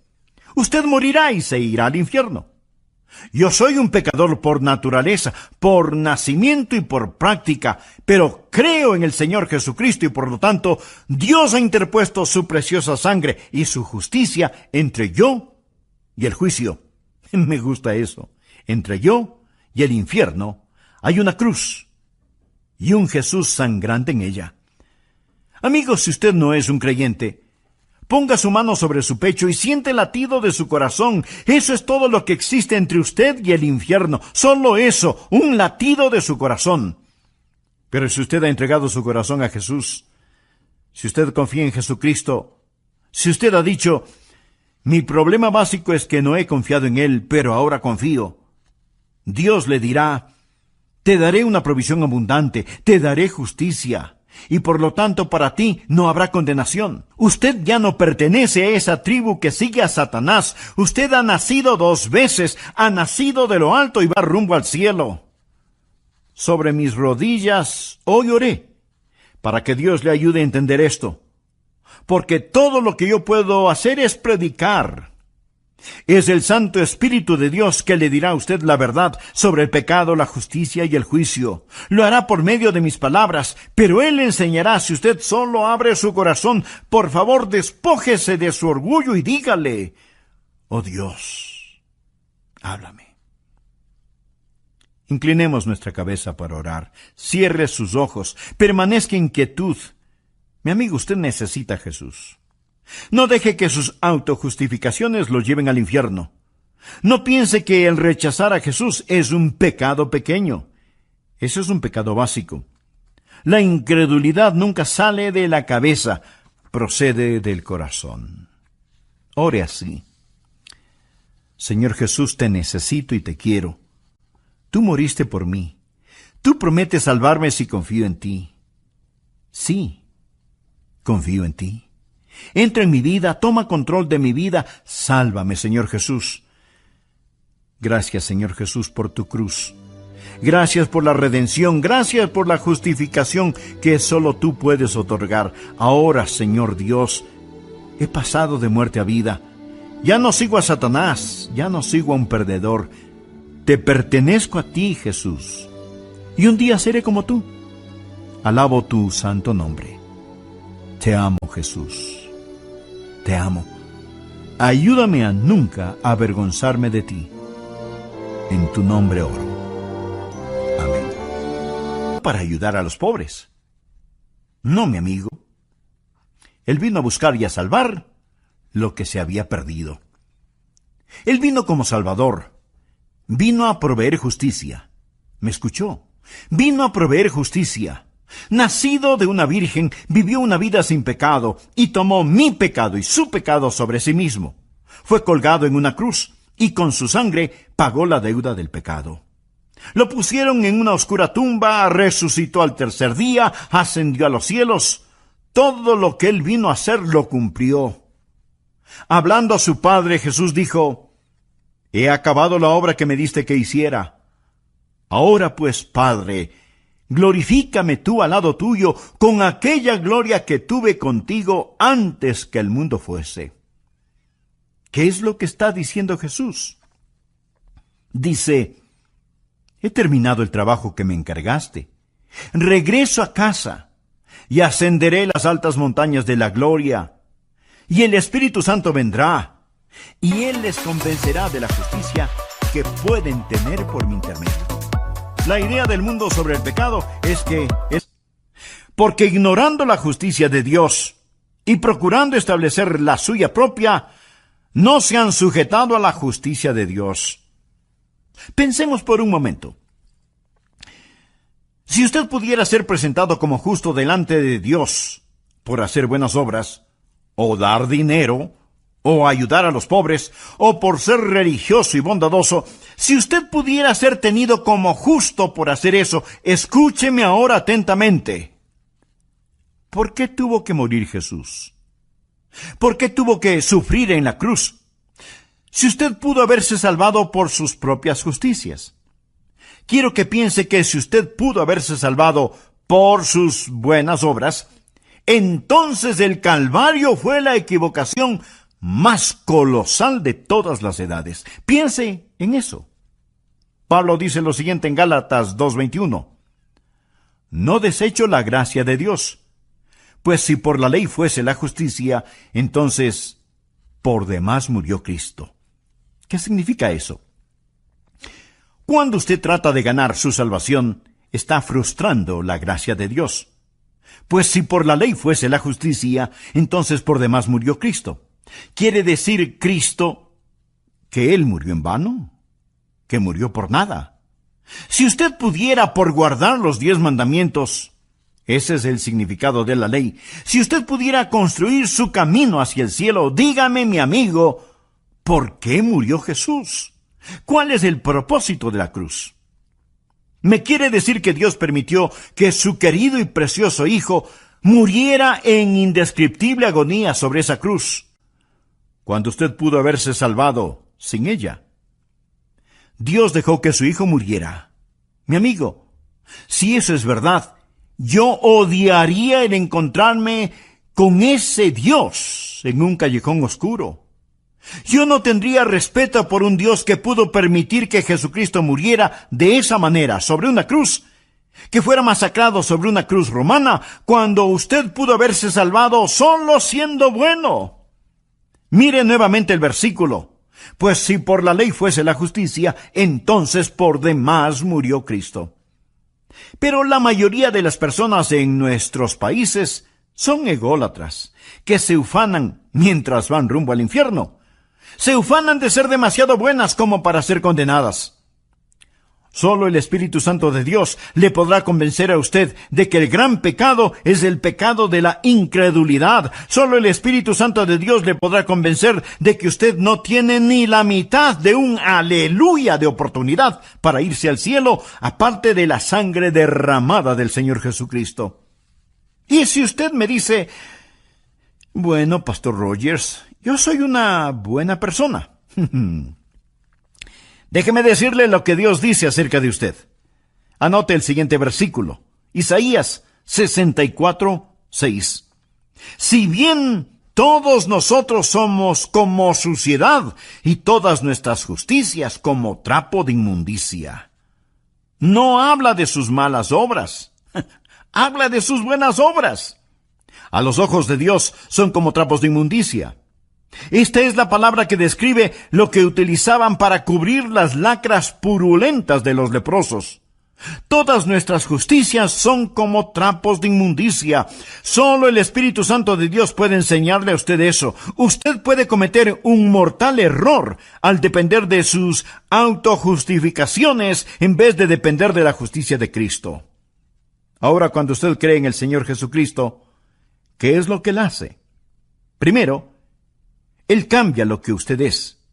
Usted morirá y se irá al infierno. Yo soy un pecador por naturaleza, por nacimiento y por práctica, pero creo en el Señor Jesucristo y por lo tanto Dios ha interpuesto su preciosa sangre y su justicia entre yo y el juicio. Me gusta eso. Entre yo y el infierno hay una cruz y un Jesús sangrante en ella. Amigos, si usted no es un creyente, ponga su mano sobre su pecho y siente el latido de su corazón. Eso es todo lo que existe entre usted y el infierno. Solo eso, un latido de su corazón. Pero si usted ha entregado su corazón a Jesús, si usted confía en Jesucristo, si usted ha dicho, mi problema básico es que no he confiado en Él, pero ahora confío, Dios le dirá, te daré una provisión abundante, te daré justicia. Y por lo tanto para ti no habrá condenación. Usted ya no pertenece a esa tribu que sigue a Satanás. Usted ha nacido 2 veces, ha nacido de lo alto y va rumbo al cielo. Sobre mis rodillas hoy oré, para que Dios le ayude a entender esto. Porque todo lo que yo puedo hacer es predicar. Es el Santo Espíritu de Dios que le dirá a usted la verdad sobre el pecado, la justicia y el juicio. Lo hará por medio de mis palabras, pero Él le enseñará si usted solo abre su corazón. Por favor, despójese de su orgullo y dígale, oh Dios, háblame. Inclinemos nuestra cabeza para orar. Cierre sus ojos. Permanezca en quietud. Mi amigo, usted necesita a Jesús. No deje que sus autojustificaciones lo lleven al infierno. No piense que el rechazar a Jesús es un pecado pequeño. Eso es un pecado básico. La incredulidad nunca sale de la cabeza, procede del corazón. Ore así. Señor Jesús, te necesito y te quiero. Tú moriste por mí. Tú prometes salvarme si confío en ti. Sí, confío en ti. Entra en mi vida, toma control de mi vida, sálvame, Señor Jesús. Gracias, Señor Jesús, por tu cruz. Gracias por la redención, gracias por la justificación que solo tú puedes otorgar. Ahora, Señor Dios, he pasado de muerte a vida. Ya no sigo a Satanás, ya no sigo a un perdedor. Te pertenezco a ti, Jesús, y un día seré como tú. Alabo tu santo nombre. Te amo, Jesús. Te amo. Ayúdame a nunca avergonzarme de ti. En tu nombre oro. Amén. Para ayudar a los pobres. No, mi amigo. Él vino a buscar y a salvar lo que se había perdido. Él vino como Salvador. Vino a proveer justicia. ¿Me escuchó? Vino a proveer justicia. Nacido de una virgen, vivió una vida sin pecado y tomó mi pecado y su pecado sobre sí mismo. Fue colgado en una cruz y con su sangre pagó la deuda del pecado. Lo pusieron en una oscura tumba, resucitó al 3er día, ascendió a los cielos. Todo lo que él vino a hacer lo cumplió. Hablando a su Padre, Jesús dijo, he acabado la obra que me diste que hiciera. Ahora pues, Padre, glorifícame tú al lado tuyo con aquella gloria que tuve contigo antes que el mundo fuese. ¿Qué es lo que está diciendo Jesús? Dice, he terminado el trabajo que me encargaste. Regreso a casa y ascenderé las altas montañas de la gloria. Y el Espíritu Santo vendrá, y Él les convencerá de la justicia que pueden tener por mi intermedio. La idea del mundo sobre el pecado es porque ignorando la justicia de Dios y procurando establecer la suya propia, no se han sujetado a la justicia de Dios. Pensemos por un momento. Si usted pudiera ser presentado como justo delante de Dios por hacer buenas obras, o dar dinero, o ayudar a los pobres, o por ser religioso y bondadoso, si usted pudiera ser tenido como justo por hacer eso, escúcheme ahora atentamente. ¿Por qué tuvo que morir Jesús? ¿Por qué tuvo que sufrir en la cruz? Si usted pudo haberse salvado por sus propias justicias. Quiero que piense que si usted pudo haberse salvado por sus buenas obras, entonces el Calvario fue la equivocación más colosal de todas las edades. Piense en eso. Pablo dice lo siguiente en Gálatas 2:21. No desecho la gracia de Dios, pues si por la ley fuese la justicia, entonces por demás murió Cristo. ¿Qué significa eso? Cuando usted trata de ganar su salvación, está frustrando la gracia de Dios. Pues si por la ley fuese la justicia, entonces por demás murió Cristo. ¿Quiere decir Cristo que Él murió en vano? ¿Que murió por nada? Si usted pudiera por guardar los 10 mandamientos, ese es el significado de la ley, si usted pudiera construir su camino hacia el cielo, dígame, mi amigo, ¿por qué murió Jesús? ¿Cuál es el propósito de la cruz? ¿Me quiere decir que Dios permitió que su querido y precioso Hijo muriera en indescriptible agonía sobre esa cruz, cuando usted pudo haberse salvado sin ella? Dios dejó que su Hijo muriera. Mi amigo, si eso es verdad, yo odiaría el encontrarme con ese Dios en un callejón oscuro. Yo no tendría respeto por un Dios que pudo permitir que Jesucristo muriera de esa manera sobre una cruz, que fuera masacrado sobre una cruz romana, cuando usted pudo haberse salvado solo siendo bueno. Mire nuevamente el versículo. Pues si por la ley fuese la justicia, entonces por demás murió Cristo. Pero la mayoría de las personas en nuestros países son ególatras, que se ufanan mientras van rumbo al infierno. Se ufanan de ser demasiado buenas como para ser condenadas. Solo el Espíritu Santo de Dios le podrá convencer a usted de que el gran pecado es el pecado de la incredulidad. Solo el Espíritu Santo de Dios le podrá convencer de que usted no tiene ni la mitad de un aleluya de oportunidad para irse al cielo, aparte de la sangre derramada del Señor Jesucristo. Y si usted me dice, bueno, Pastor Rogers, yo soy una buena persona. Déjeme decirle lo que Dios dice acerca de usted. Anote el siguiente versículo. Isaías 64:6. Si bien todos nosotros somos como suciedad y todas nuestras justicias como trapo de inmundicia. No habla de sus malas obras. Habla de sus buenas obras. A los ojos de Dios son como trapos de inmundicia. Esta es la palabra que describe lo que utilizaban para cubrir las lacras purulentas de los leprosos. Todas nuestras justicias son como trapos de inmundicia. Solo el Espíritu Santo de Dios puede enseñarle a usted eso. Usted puede cometer un mortal error al depender de sus autojustificaciones en vez de depender de la justicia de Cristo. Ahora, cuando usted cree en el Señor Jesucristo, ¿qué es lo que Él hace? Primero, Él cambia lo que usted es.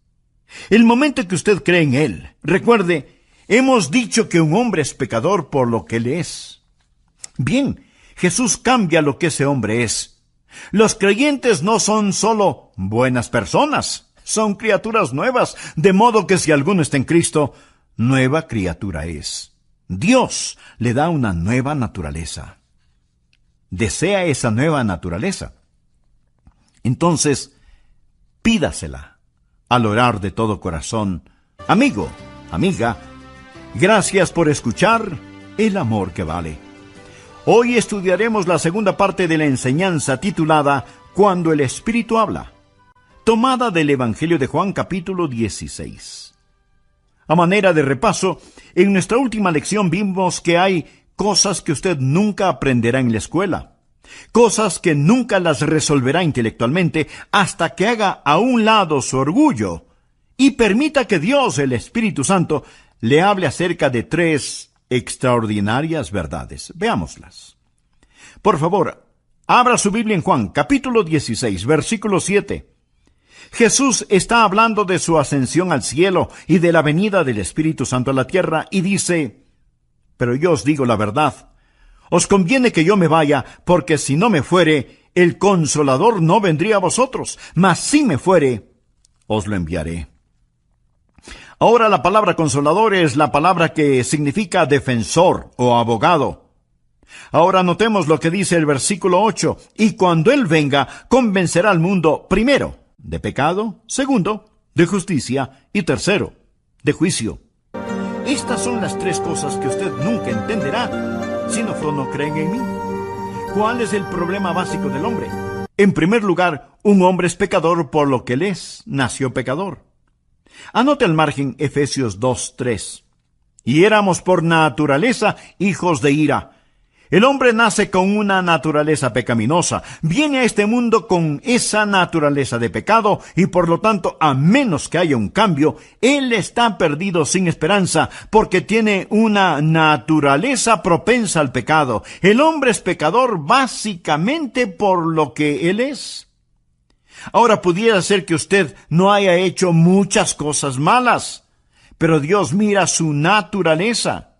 El momento que usted cree en Él, recuerde, hemos dicho que un hombre es pecador por lo que Él es. Bien, Jesús cambia lo que ese hombre es. Los creyentes no son solo buenas personas, son criaturas nuevas, de modo que si alguno está en Cristo, nueva criatura es. Dios le da una nueva naturaleza. ¿Desea esa nueva naturaleza? Entonces, pídasela al orar de todo corazón. Amigo, amiga, gracias por escuchar El Amor que Vale. Hoy estudiaremos la segunda parte de la enseñanza titulada Cuando el Espíritu habla, tomada del Evangelio de Juan capítulo 16. A manera de repaso, en nuestra última lección vimos que hay cosas que usted nunca aprenderá en la escuela. Cosas que nunca las resolverá intelectualmente hasta que haga a un lado su orgullo y permita que Dios, el Espíritu Santo, le hable acerca de 3 extraordinarias verdades. Veámoslas. Por favor, abra su Biblia en Juan, capítulo 16, versículo 7. Jesús está hablando de su ascensión al cielo y de la venida del Espíritu Santo a la tierra y dice, pero yo os digo la verdad. Os conviene que yo me vaya, porque si no me fuere, el Consolador no vendría a vosotros, mas si me fuere, os lo enviaré. Ahora la palabra consolador es la palabra que significa defensor o abogado. Ahora notemos lo que dice el versículo 8. Y cuando Él venga, convencerá al mundo, primero, de pecado, segundo, de justicia y tercero, de juicio. Estas son las tres cosas que usted nunca entenderá si no creen en mí. ¿Cuál es el problema básico del hombre? En primer lugar, un hombre es pecador por lo que él es, nació pecador. Anote al margen Efesios 2:3. Y éramos por naturaleza hijos de ira. El hombre nace con una naturaleza pecaminosa, viene a este mundo con esa naturaleza de pecado y por lo tanto, a menos que haya un cambio, él está perdido sin esperanza porque tiene una naturaleza propensa al pecado. El hombre es pecador básicamente por lo que él es. Ahora pudiera ser que usted no haya hecho muchas cosas malas, pero Dios mira su naturaleza.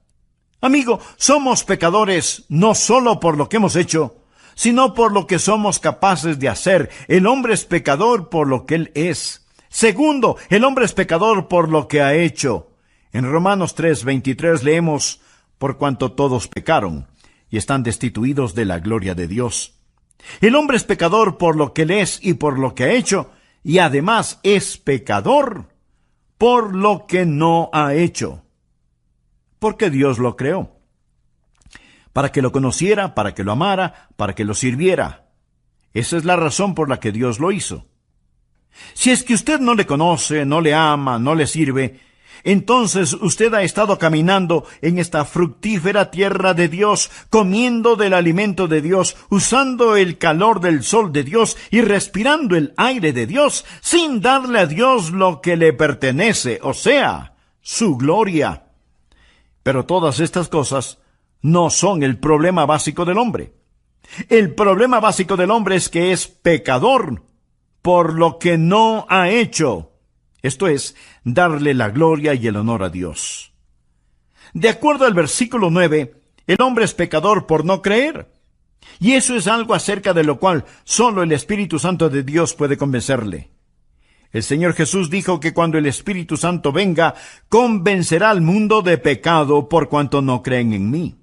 Amigo, somos pecadores no solo por lo que hemos hecho, sino por lo que somos capaces de hacer. El hombre es pecador por lo que él es. Segundo, el hombre es pecador por lo que ha hecho. En Romanos 3:23 leemos, por cuanto todos pecaron y están destituidos de la gloria de Dios. El hombre es pecador por lo que él es y por lo que ha hecho, y además es pecador por lo que no ha hecho. Porque Dios lo creó. Para que lo conociera, para que lo amara, para que lo sirviera. Esa es la razón por la que Dios lo hizo. Si es que usted no le conoce, no le ama, no le sirve, entonces usted ha estado caminando en esta fructífera tierra de Dios, comiendo del alimento de Dios, usando el calor del sol de Dios y respirando el aire de Dios, sin darle a Dios lo que le pertenece, o sea, su gloria. Pero todas estas cosas no son el problema básico del hombre. El problema básico del hombre es que es pecador por lo que no ha hecho. Esto es, darle la gloria y el honor a Dios. De acuerdo al versículo 9, el hombre es pecador por no creer. Y eso es algo acerca de lo cual solo el Espíritu Santo de Dios puede convencerle. El Señor Jesús dijo que cuando el Espíritu Santo venga, convencerá al mundo de pecado por cuanto no creen en mí.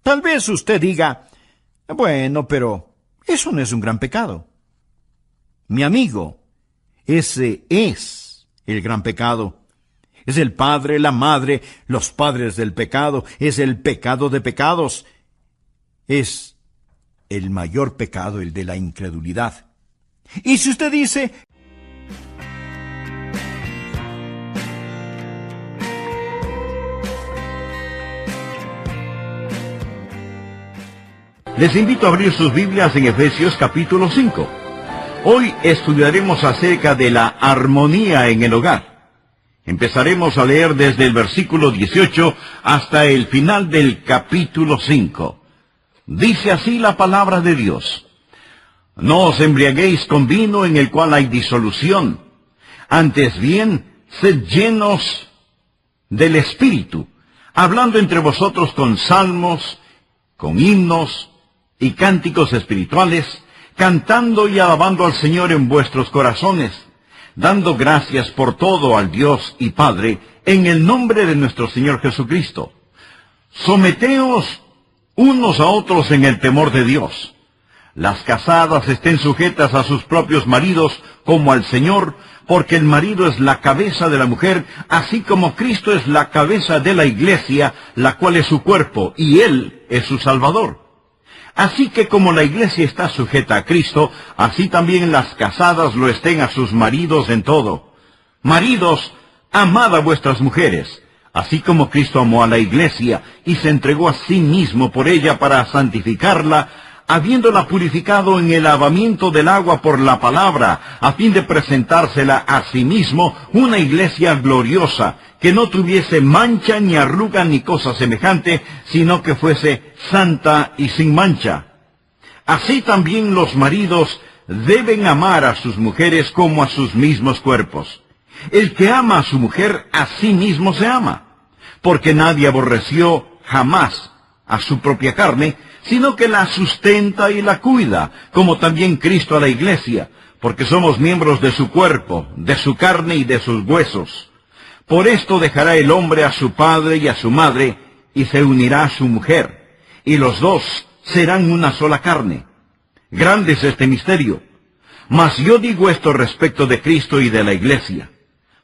Tal vez usted diga, bueno, pero eso no es un gran pecado. Mi amigo, ese es el gran pecado. Es el padre, la madre, los padres del pecado. Es el pecado de pecados. Es el mayor pecado, el de la incredulidad. Y si usted dice, les invito a abrir sus Biblias en Efesios capítulo 5. Hoy estudiaremos acerca de la armonía en el hogar. Empezaremos a leer desde el versículo 18 hasta el final del capítulo 5. Dice así la palabra de Dios. No os embriaguéis con vino en el cual hay disolución. Antes bien, sed llenos del Espíritu, hablando entre vosotros con salmos, con himnos y cánticos espirituales, cantando y alabando al Señor en vuestros corazones, dando gracias por todo al Dios y Padre, en el nombre de nuestro Señor Jesucristo. Someteos unos a otros en el temor de Dios. Las casadas estén sujetas a sus propios maridos como al Señor, porque el marido es la cabeza de la mujer, así como Cristo es la cabeza de la iglesia, la cual es su cuerpo, y Él es su Salvador. Así que como la iglesia está sujeta a Cristo, así también las casadas lo estén a sus maridos en todo. Maridos, amad a vuestras mujeres, así como Cristo amó a la iglesia y se entregó a sí mismo por ella para santificarla, habiéndola purificado en el lavamiento del agua por la palabra, a fin de presentársela a sí mismo una iglesia gloriosa, que no tuviese mancha ni arruga ni cosa semejante, sino que fuese santa y sin mancha. Así también los maridos deben amar a sus mujeres como a sus mismos cuerpos. El que ama a su mujer, a sí mismo se ama, porque nadie aborreció jamás a su propia carne, sino que la sustenta y la cuida, como también Cristo a la iglesia, porque somos miembros de su cuerpo, de su carne y de sus huesos. Por esto dejará el hombre a su padre y a su madre, y se unirá a su mujer, y los dos serán una sola carne. Grande es este misterio. Mas yo digo esto respecto de Cristo y de la Iglesia.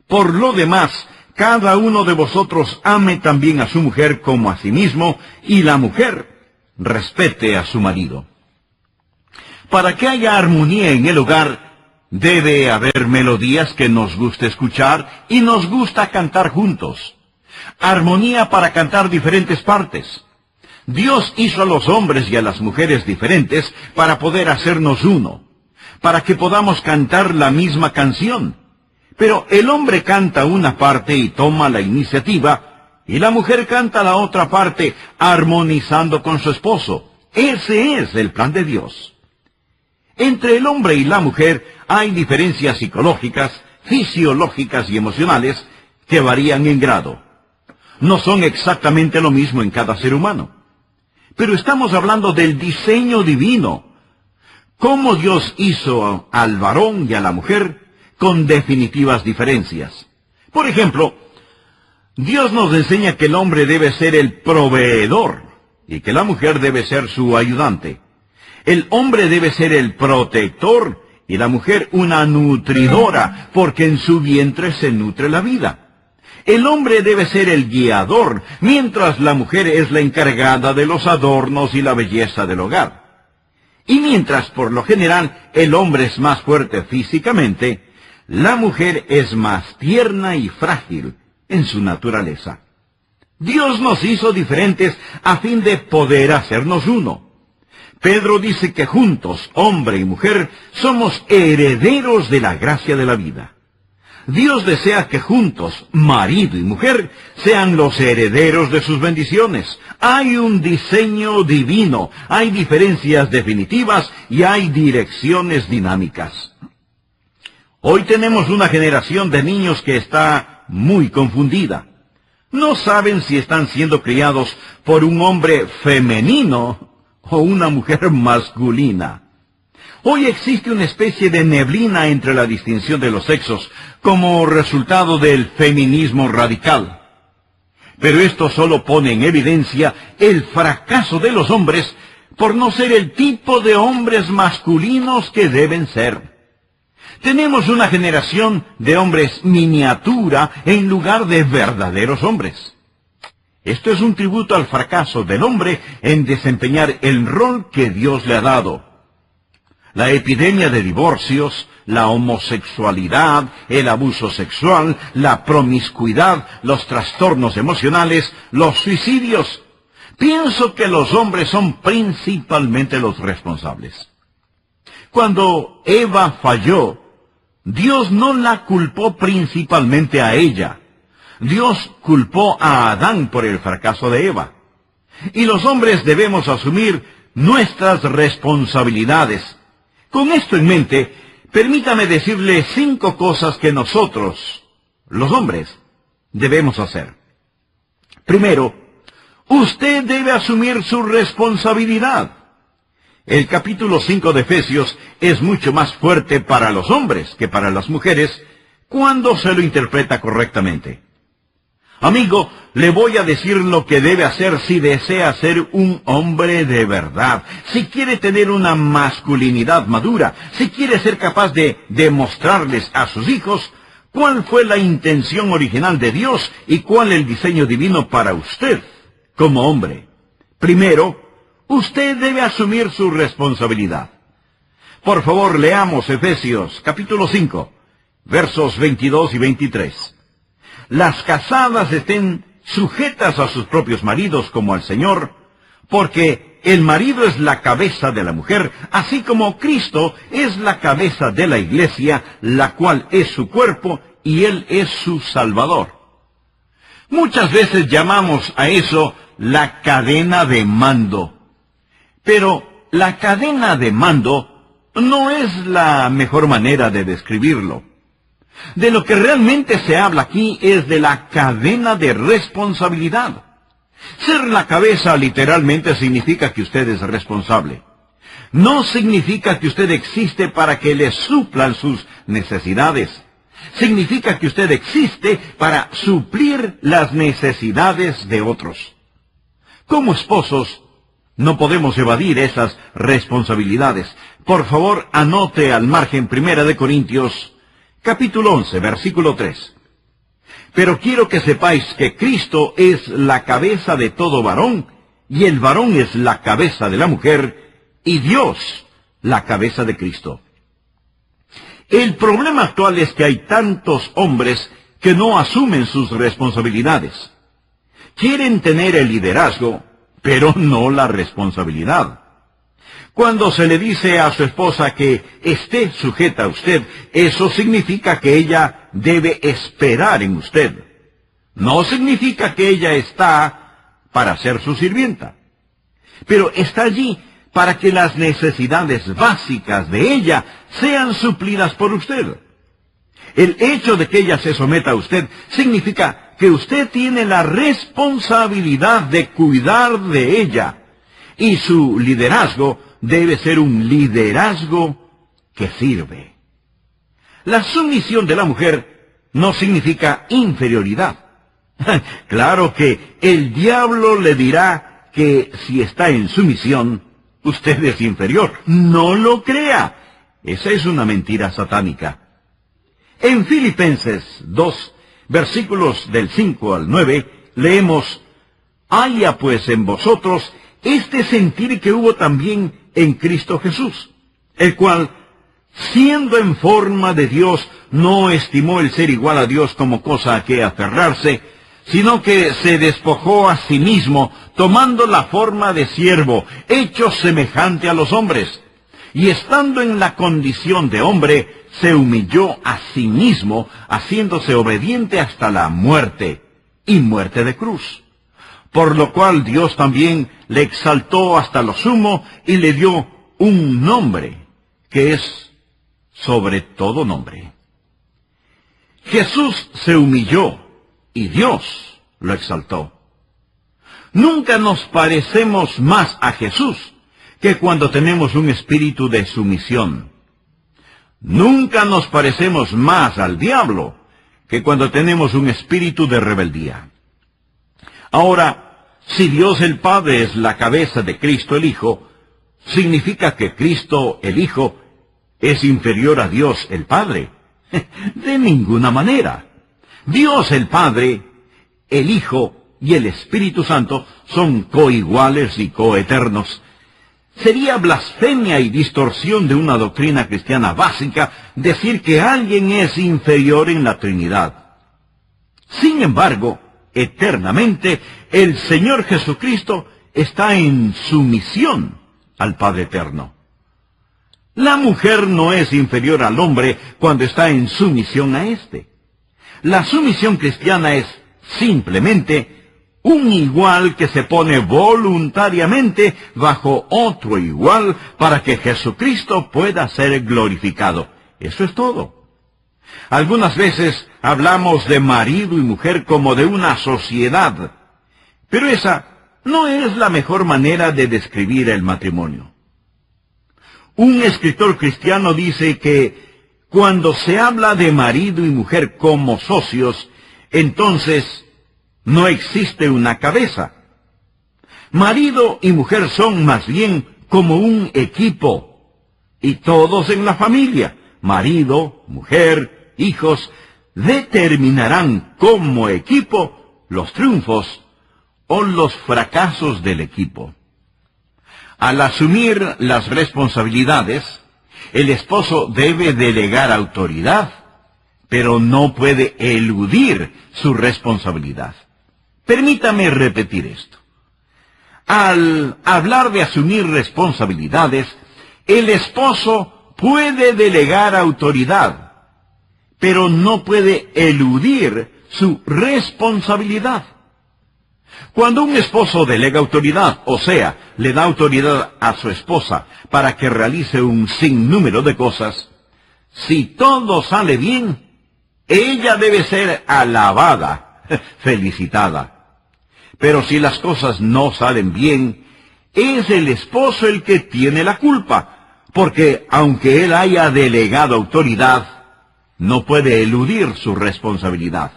Por lo demás, cada uno de vosotros ame también a su mujer como a sí mismo, y la mujer respete a su marido. Para que haya armonía en el hogar, debe haber melodías que nos guste escuchar y nos gusta cantar juntos. Armonía para cantar diferentes partes. Dios hizo a los hombres y a las mujeres diferentes para poder hacernos uno, para que podamos cantar la misma canción. Pero el hombre canta una parte y toma la iniciativa, y la mujer canta la otra parte, armonizando con su esposo. Ese es el plan de Dios. Entre el hombre y la mujer hay diferencias psicológicas, fisiológicas y emocionales que varían en grado. No son exactamente lo mismo en cada ser humano. Pero estamos hablando del diseño divino. Cómo Dios hizo al varón y a la mujer con definitivas diferencias. Por ejemplo, Dios nos enseña que el hombre debe ser el proveedor y que la mujer debe ser su ayudante. El hombre debe ser el protector y la mujer una nutridora, porque en su vientre se nutre la vida. El hombre debe ser el guiador, mientras la mujer es la encargada de los adornos y la belleza del hogar. Y mientras, por lo general, el hombre es más fuerte físicamente, la mujer es más tierna y frágil en su naturaleza. Dios nos hizo diferentes a fin de poder hacernos uno. Pedro dice que juntos, hombre y mujer, somos herederos de la gracia de la vida. Dios desea que juntos, marido y mujer, sean los herederos de sus bendiciones. Hay un diseño divino, hay diferencias definitivas y hay direcciones dinámicas. Hoy tenemos una generación de niños que está muy confundida. No saben si están siendo criados por un hombre femenino o una mujer masculina. Hoy existe una especie de neblina entre la distinción de los sexos como resultado del feminismo radical. Pero esto solo pone en evidencia el fracaso de los hombres por no ser el tipo de hombres masculinos que deben ser. Tenemos una generación de hombres miniatura en lugar de verdaderos hombres. Esto es un tributo al fracaso del hombre en desempeñar el rol que Dios le ha dado. La epidemia de divorcios, la homosexualidad, el abuso sexual, la promiscuidad, los trastornos emocionales, los suicidios. Pienso que los hombres son principalmente los responsables. Cuando Eva falló, Dios no la culpó principalmente a ella. Dios culpó a Adán por el fracaso de Eva. Y los hombres debemos asumir nuestras responsabilidades. Con esto en mente, permítame decirle 5 cosas que nosotros, los hombres, debemos hacer. Primero, usted debe asumir su responsabilidad. El capítulo 5 de Efesios es mucho más fuerte para los hombres que para las mujeres cuando se lo interpreta correctamente. Amigo, le voy a decir lo que debe hacer si desea ser un hombre de verdad, si quiere tener una masculinidad madura, si quiere ser capaz de demostrarles a sus hijos cuál fue la intención original de Dios y cuál el diseño divino para usted como hombre. Primero, usted debe asumir su responsabilidad. Por favor, leamos Efesios capítulo 5, versos 22 y 23. Las casadas estén sujetas a sus propios maridos como al Señor, porque el marido es la cabeza de la mujer, así como Cristo es la cabeza de la iglesia, la cual es su cuerpo y Él es su Salvador. Muchas veces llamamos a eso la cadena de mando. Pero la cadena de mando no es la mejor manera de describirlo. De lo que realmente se habla aquí es de la cadena de responsabilidad. Ser la cabeza literalmente significa que usted es responsable. No significa que usted existe para que le suplan sus necesidades. Significa que usted existe para suplir las necesidades de otros. Como esposos, no podemos evadir esas responsabilidades. Por favor, anote al margen 1 Corintios, capítulo 11, versículo 3. Pero quiero que sepáis que Cristo es la cabeza de todo varón, y el varón es la cabeza de la mujer, y Dios la cabeza de Cristo. El problema actual es que hay tantos hombres que no asumen sus responsabilidades. Quieren tener el liderazgo, pero no la responsabilidad. Cuando se le dice a su esposa que esté sujeta a usted, eso significa que ella debe esperar en usted. No significa que ella está para ser su sirvienta, pero está allí para que las necesidades básicas de ella sean suplidas por usted. El hecho de que ella se someta a usted significa que usted tiene la responsabilidad de cuidar de ella, y su liderazgo debe ser un liderazgo que sirve. La sumisión de la mujer no significa inferioridad. Claro que el diablo le dirá que si está en sumisión, usted es inferior. No lo crea. Esa es una mentira satánica. En Filipenses 2, versículos del 5 al 9, leemos: haya pues en vosotros este sentir que hubo también en Cristo Jesús, el cual, siendo en forma de Dios, no estimó el ser igual a Dios como cosa a que aferrarse, sino que se despojó a sí mismo, tomando la forma de siervo, hecho semejante a los hombres, y estando en la condición de hombre, se humilló a sí mismo, haciéndose obediente hasta la muerte, y muerte de cruz. Por lo cual Dios también le exaltó hasta lo sumo, y le dio un nombre, que es sobre todo nombre. Jesús se humilló, y Dios lo exaltó. Nunca nos parecemos más a Jesús que cuando tenemos un espíritu de sumisión. Nunca nos parecemos más al diablo que cuando tenemos un espíritu de rebeldía. Ahora, si Dios el Padre es la cabeza de Cristo el Hijo, ¿significa que Cristo el Hijo es inferior a Dios el Padre? De ninguna manera. Dios el Padre, el Hijo y el Espíritu Santo son coiguales y coeternos. Sería blasfemia y distorsión de una doctrina cristiana básica decir que alguien es inferior en la Trinidad. Sin embargo, eternamente, el Señor Jesucristo está en sumisión al Padre Eterno. La mujer no es inferior al hombre cuando está en sumisión a éste. La sumisión cristiana es simplemente un igual que se pone voluntariamente bajo otro igual para que Jesucristo pueda ser glorificado. Eso es todo. Algunas veces hablamos de marido y mujer como de una sociedad, pero esa no es la mejor manera de describir el matrimonio. Un escritor cristiano dice que cuando se habla de marido y mujer como socios, entonces no existe una cabeza. Marido y mujer son más bien como un equipo, y todos en la familia, marido, mujer, hijos, determinarán como equipo los triunfos o los fracasos del equipo. Al asumir las responsabilidades, el esposo debe delegar autoridad, pero no puede eludir su responsabilidad. Permítame repetir esto. Al hablar de asumir responsabilidades, el esposo puede delegar autoridad, pero no puede eludir su responsabilidad. Cuando un esposo delega autoridad, o sea, le da autoridad a su esposa para que realice un sinnúmero de cosas, si todo sale bien, ella debe ser alabada, felicitada. Pero si las cosas no salen bien, es el esposo el que tiene la culpa, porque aunque él haya delegado autoridad, no puede eludir su responsabilidad.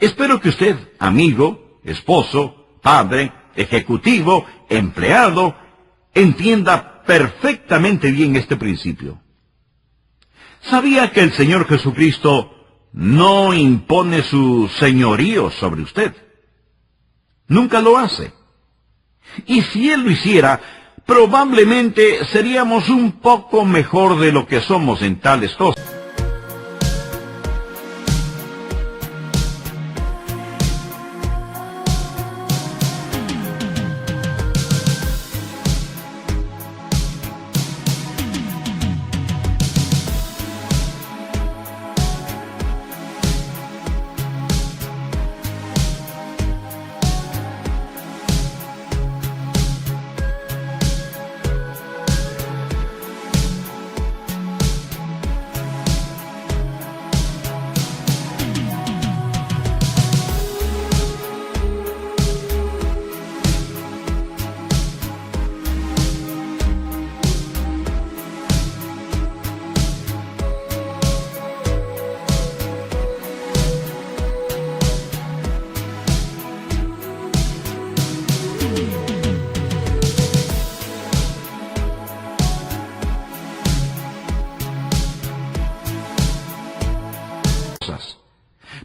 Espero que usted, amigo, esposo, padre, ejecutivo, empleado, entienda perfectamente bien este principio. ¿Sabía que el Señor Jesucristo no impone su señorío sobre usted? Nunca lo hace. Y si Él lo hiciera, probablemente seríamos un poco mejor de lo que somos en tales cosas.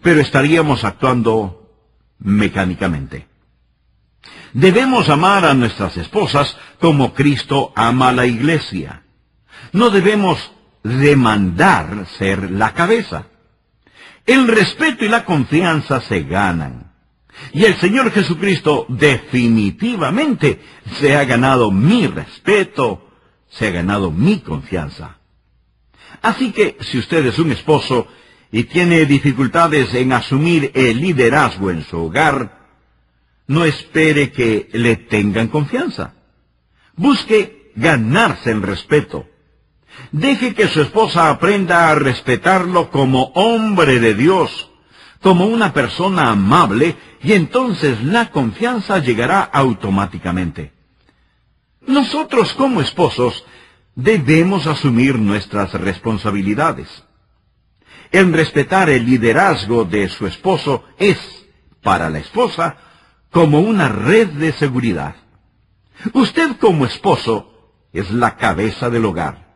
Pero estaríamos actuando mecánicamente. Debemos amar a nuestras esposas como Cristo ama a la iglesia. No debemos demandar ser la cabeza. El respeto y la confianza se ganan. Y el Señor Jesucristo definitivamente se ha ganado mi respeto, se ha ganado mi confianza. Así que si usted es un esposo y tiene dificultades en asumir el liderazgo en su hogar, no espere que le tengan confianza. Busque ganarse el respeto. Deje que su esposa aprenda a respetarlo como hombre de Dios, como una persona amable, y entonces la confianza llegará automáticamente. Nosotros como esposos debemos asumir nuestras responsabilidades. El respetar el liderazgo de su esposo es, para la esposa, como una red de seguridad. Usted como esposo es la cabeza del hogar.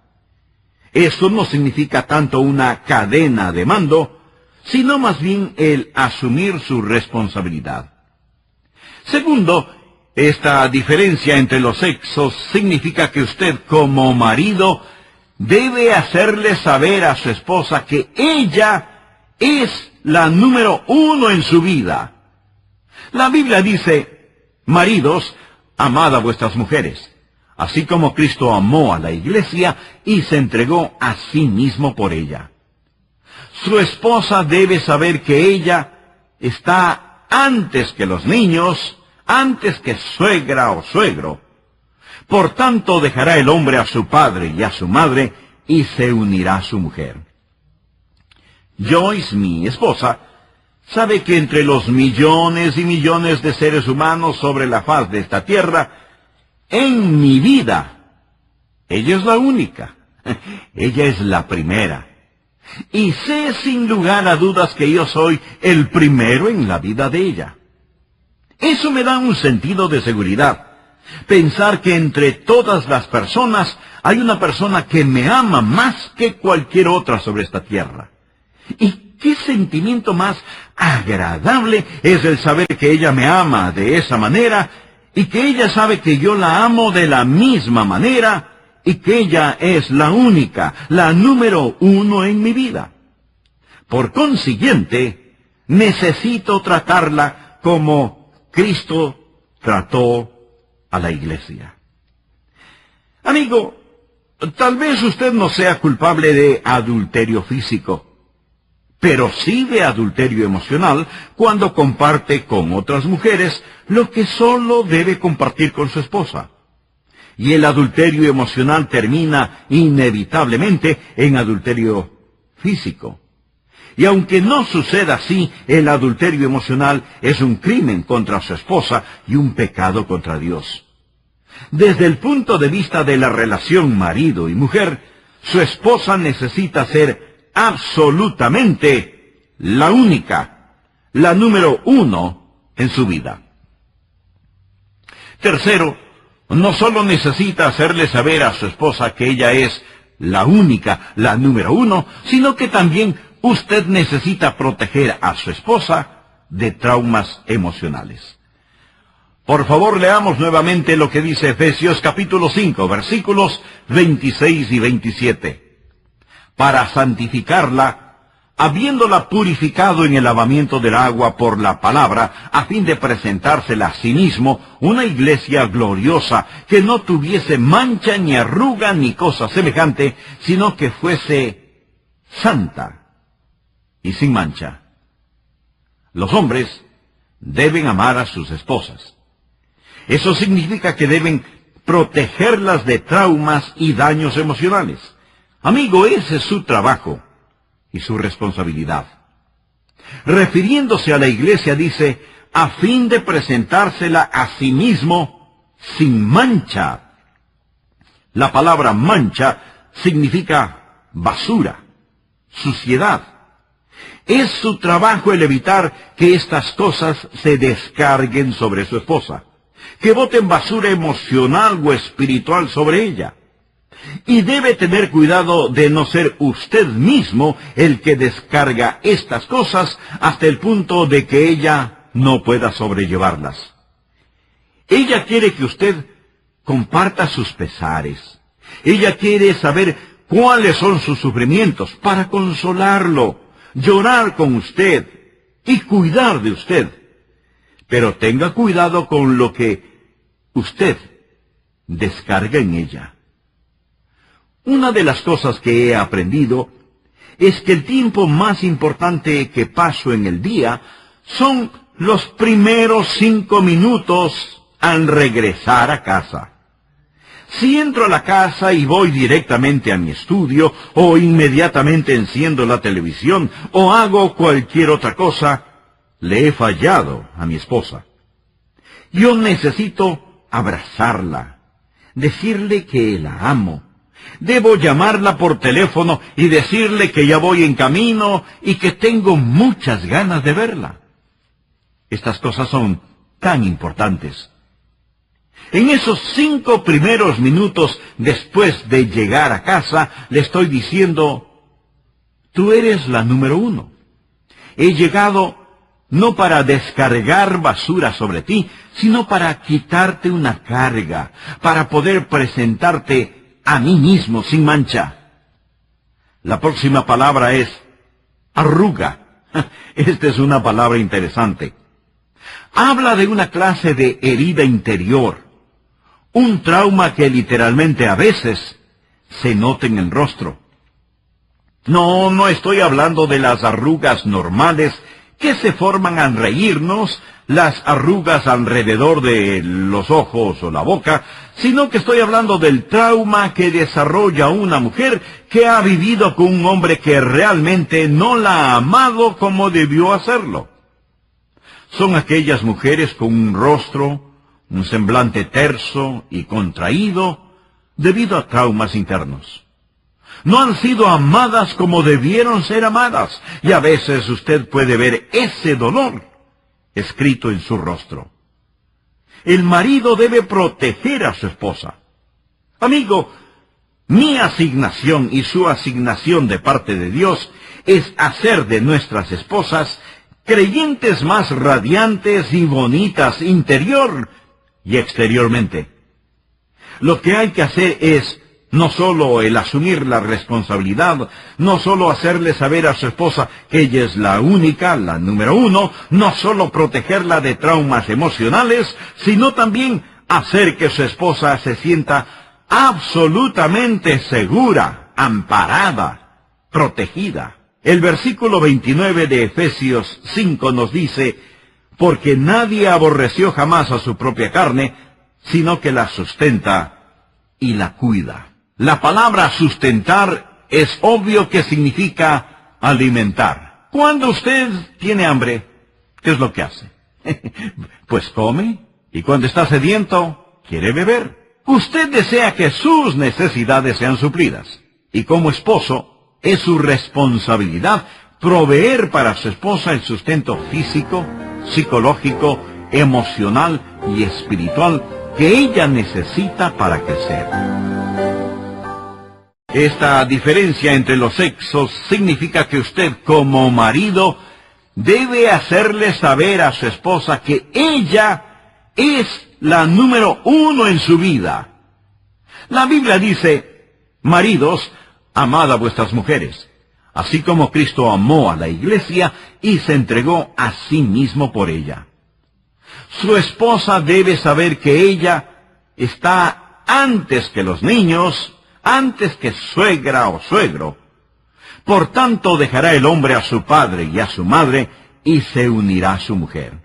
Eso no significa tanto una cadena de mando, sino más bien el asumir su responsabilidad. Segundo, esta diferencia entre los sexos significa que usted como marido debe hacerle saber a su esposa que ella es la número 1 en su vida. La Biblia dice, maridos, amad a vuestras mujeres, así como Cristo amó a la iglesia y se entregó a sí mismo por ella. Su esposa debe saber que ella está antes que los niños, antes que suegra o suegro. Por tanto, dejará el hombre a su padre y a su madre, y se unirá a su mujer. Joyce, mi esposa, sabe que entre los millones y millones de seres humanos sobre la faz de esta tierra, en mi vida, ella es la única. Ella es la primera. Y sé sin lugar a dudas que yo soy el primero en la vida de ella. Eso me da un sentido de seguridad. Pensar que entre todas las personas hay una persona que me ama más que cualquier otra sobre esta tierra. ¿Y qué sentimiento más agradable es el saber que ella me ama de esa manera y que ella sabe que yo la amo de la misma manera y que ella es la única, la número 1 en mi vida? Por consiguiente, necesito tratarla como Cristo trató a la iglesia. Amigo, tal vez usted no sea culpable de adulterio físico, pero sí de adulterio emocional cuando comparte con otras mujeres lo que solo debe compartir con su esposa. Y el adulterio emocional termina inevitablemente en adulterio físico. Y aunque no suceda así, el adulterio emocional es un crimen contra su esposa y un pecado contra Dios. Desde el punto de vista de la relación marido y mujer, su esposa necesita ser absolutamente la única, la número uno en su vida. Tercero, no solo necesita hacerle saber a su esposa que ella es la única, la número uno, sino que también usted necesita proteger a su esposa de traumas emocionales. Por favor, leamos nuevamente lo que dice Efesios capítulo 5, versículos 26 y 27. Para santificarla, habiéndola purificado en el lavamiento del agua por la palabra, a fin de presentársela a sí mismo una iglesia gloriosa, que no tuviese mancha ni arruga ni cosa semejante, sino que fuese santa y sin mancha. Los hombres deben amar a sus esposas. Eso significa que deben protegerlas de traumas y daños emocionales. Amigo, ese es su trabajo y su responsabilidad. Refiriéndose a la iglesia, dice, a fin de presentársela a sí mismo sin mancha. La palabra mancha significa basura, suciedad. Es su trabajo el evitar que estas cosas se descarguen sobre su esposa, que boten basura emocional o espiritual sobre ella. Y debe tener cuidado de no ser usted mismo el que descarga estas cosas hasta el punto de que ella no pueda sobrellevarlas. Ella quiere que usted comparta sus pesares. Ella quiere saber cuáles son sus sufrimientos para consolarlo, llorar con usted y cuidar de usted. Pero tenga cuidado con lo que usted descarga en ella. Una de las cosas que he aprendido es que el tiempo más importante que paso en el día son los primeros 5 minutos al regresar a casa. Si entro a la casa y voy directamente a mi estudio, o inmediatamente enciendo la televisión, o hago cualquier otra cosa, le he fallado a mi esposa. Yo necesito abrazarla, decirle que la amo. Debo llamarla por teléfono y decirle que ya voy en camino y que tengo muchas ganas de verla. Estas cosas son tan importantes. En esos 5 primeros minutos después de llegar a casa, le estoy diciendo, tú eres la número uno. He llegado no para descargar basura sobre ti, sino para quitarte una carga, para poder presentarte a mí mismo sin mancha. La próxima palabra es arruga. Esta es una palabra interesante. Habla de una clase de herida interior, un trauma que literalmente a veces se nota en el rostro. No estoy hablando de las arrugas normales que se forman al reírnos, las arrugas alrededor de los ojos o la boca, sino que estoy hablando del trauma que desarrolla una mujer que ha vivido con un hombre que realmente no la ha amado como debió hacerlo. Son aquellas mujeres con un rostro, un semblante terso y contraído debido a traumas internos. No han sido amadas como debieron ser amadas, y a veces usted puede ver ese dolor escrito en su rostro. El marido debe proteger a su esposa. Amigo, mi asignación y su asignación de parte de Dios es hacer de nuestras esposas creyentes más radiantes y bonitas interior y exteriormente. Lo que hay que hacer es no solo el asumir la responsabilidad, no solo hacerle saber a su esposa que ella es la única, la número uno, no solo protegerla de traumas emocionales, sino también hacer que su esposa se sienta absolutamente segura, amparada, protegida. El versículo 29 de Efesios 5 nos dice, porque nadie aborreció jamás a su propia carne, sino que la sustenta y la cuida. La palabra sustentar es obvio que significa alimentar. Cuando usted tiene hambre, ¿qué es lo que hace? Pues come, y cuando está sediento, quiere beber. Usted desea que sus necesidades sean suplidas, y como esposo, Es su responsabilidad proveer para su esposa el sustento físico, psicológico, emocional y espiritual que ella necesita para crecer. Esta diferencia entre los sexos significa que usted, como marido, debe hacerle saber a su esposa que ella es la número uno en su vida. La Biblia dice: maridos, amad a vuestras mujeres, así como Cristo amó a la iglesia y se entregó a sí mismo por ella. Su esposa debe saber que ella está antes que los niños, antes que suegra o suegro. Por tanto, dejará el hombre a su padre y a su madre y se unirá a su mujer.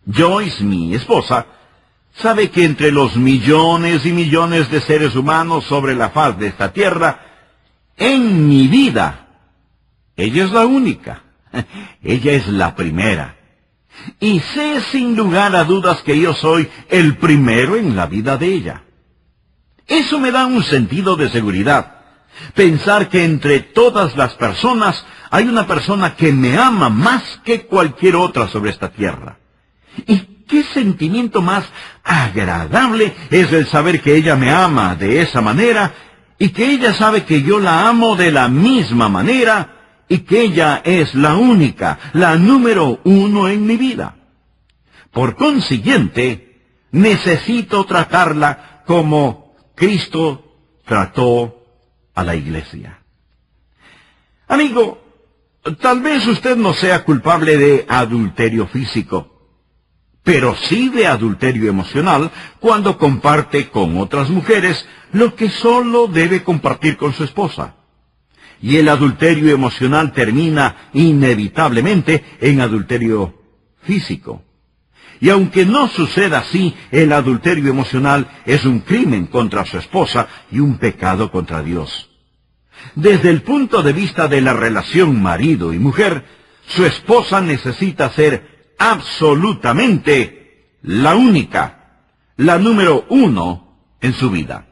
Joyce, mi esposa, sabe que entre los millones y millones de seres humanos sobre la faz de esta tierra, en mi vida, ella es la única. Ella es la primera. Y sé sin lugar a dudas que yo soy el primero en la vida de ella. Eso me da un sentido de seguridad. Pensar que entre todas las personas hay una persona que me ama más que cualquier otra sobre esta tierra. Y qué sentimiento más agradable es el saber que ella me ama de esa manera y que ella sabe que yo la amo de la misma manera y que ella es la única, la número uno en mi vida. Por consiguiente, necesito tratarla como Cristo trató a la iglesia. Amigo, tal vez usted no sea culpable de adulterio físico, pero sí de adulterio emocional cuando comparte con otras mujeres lo que solo debe compartir con su esposa. Y el adulterio emocional termina inevitablemente en adulterio físico. Y aunque no suceda así, el adulterio emocional es un crimen contra su esposa y un pecado contra Dios. Desde el punto de vista de la relación marido y mujer, su esposa necesita ser absolutamente la única, la número uno en su vida.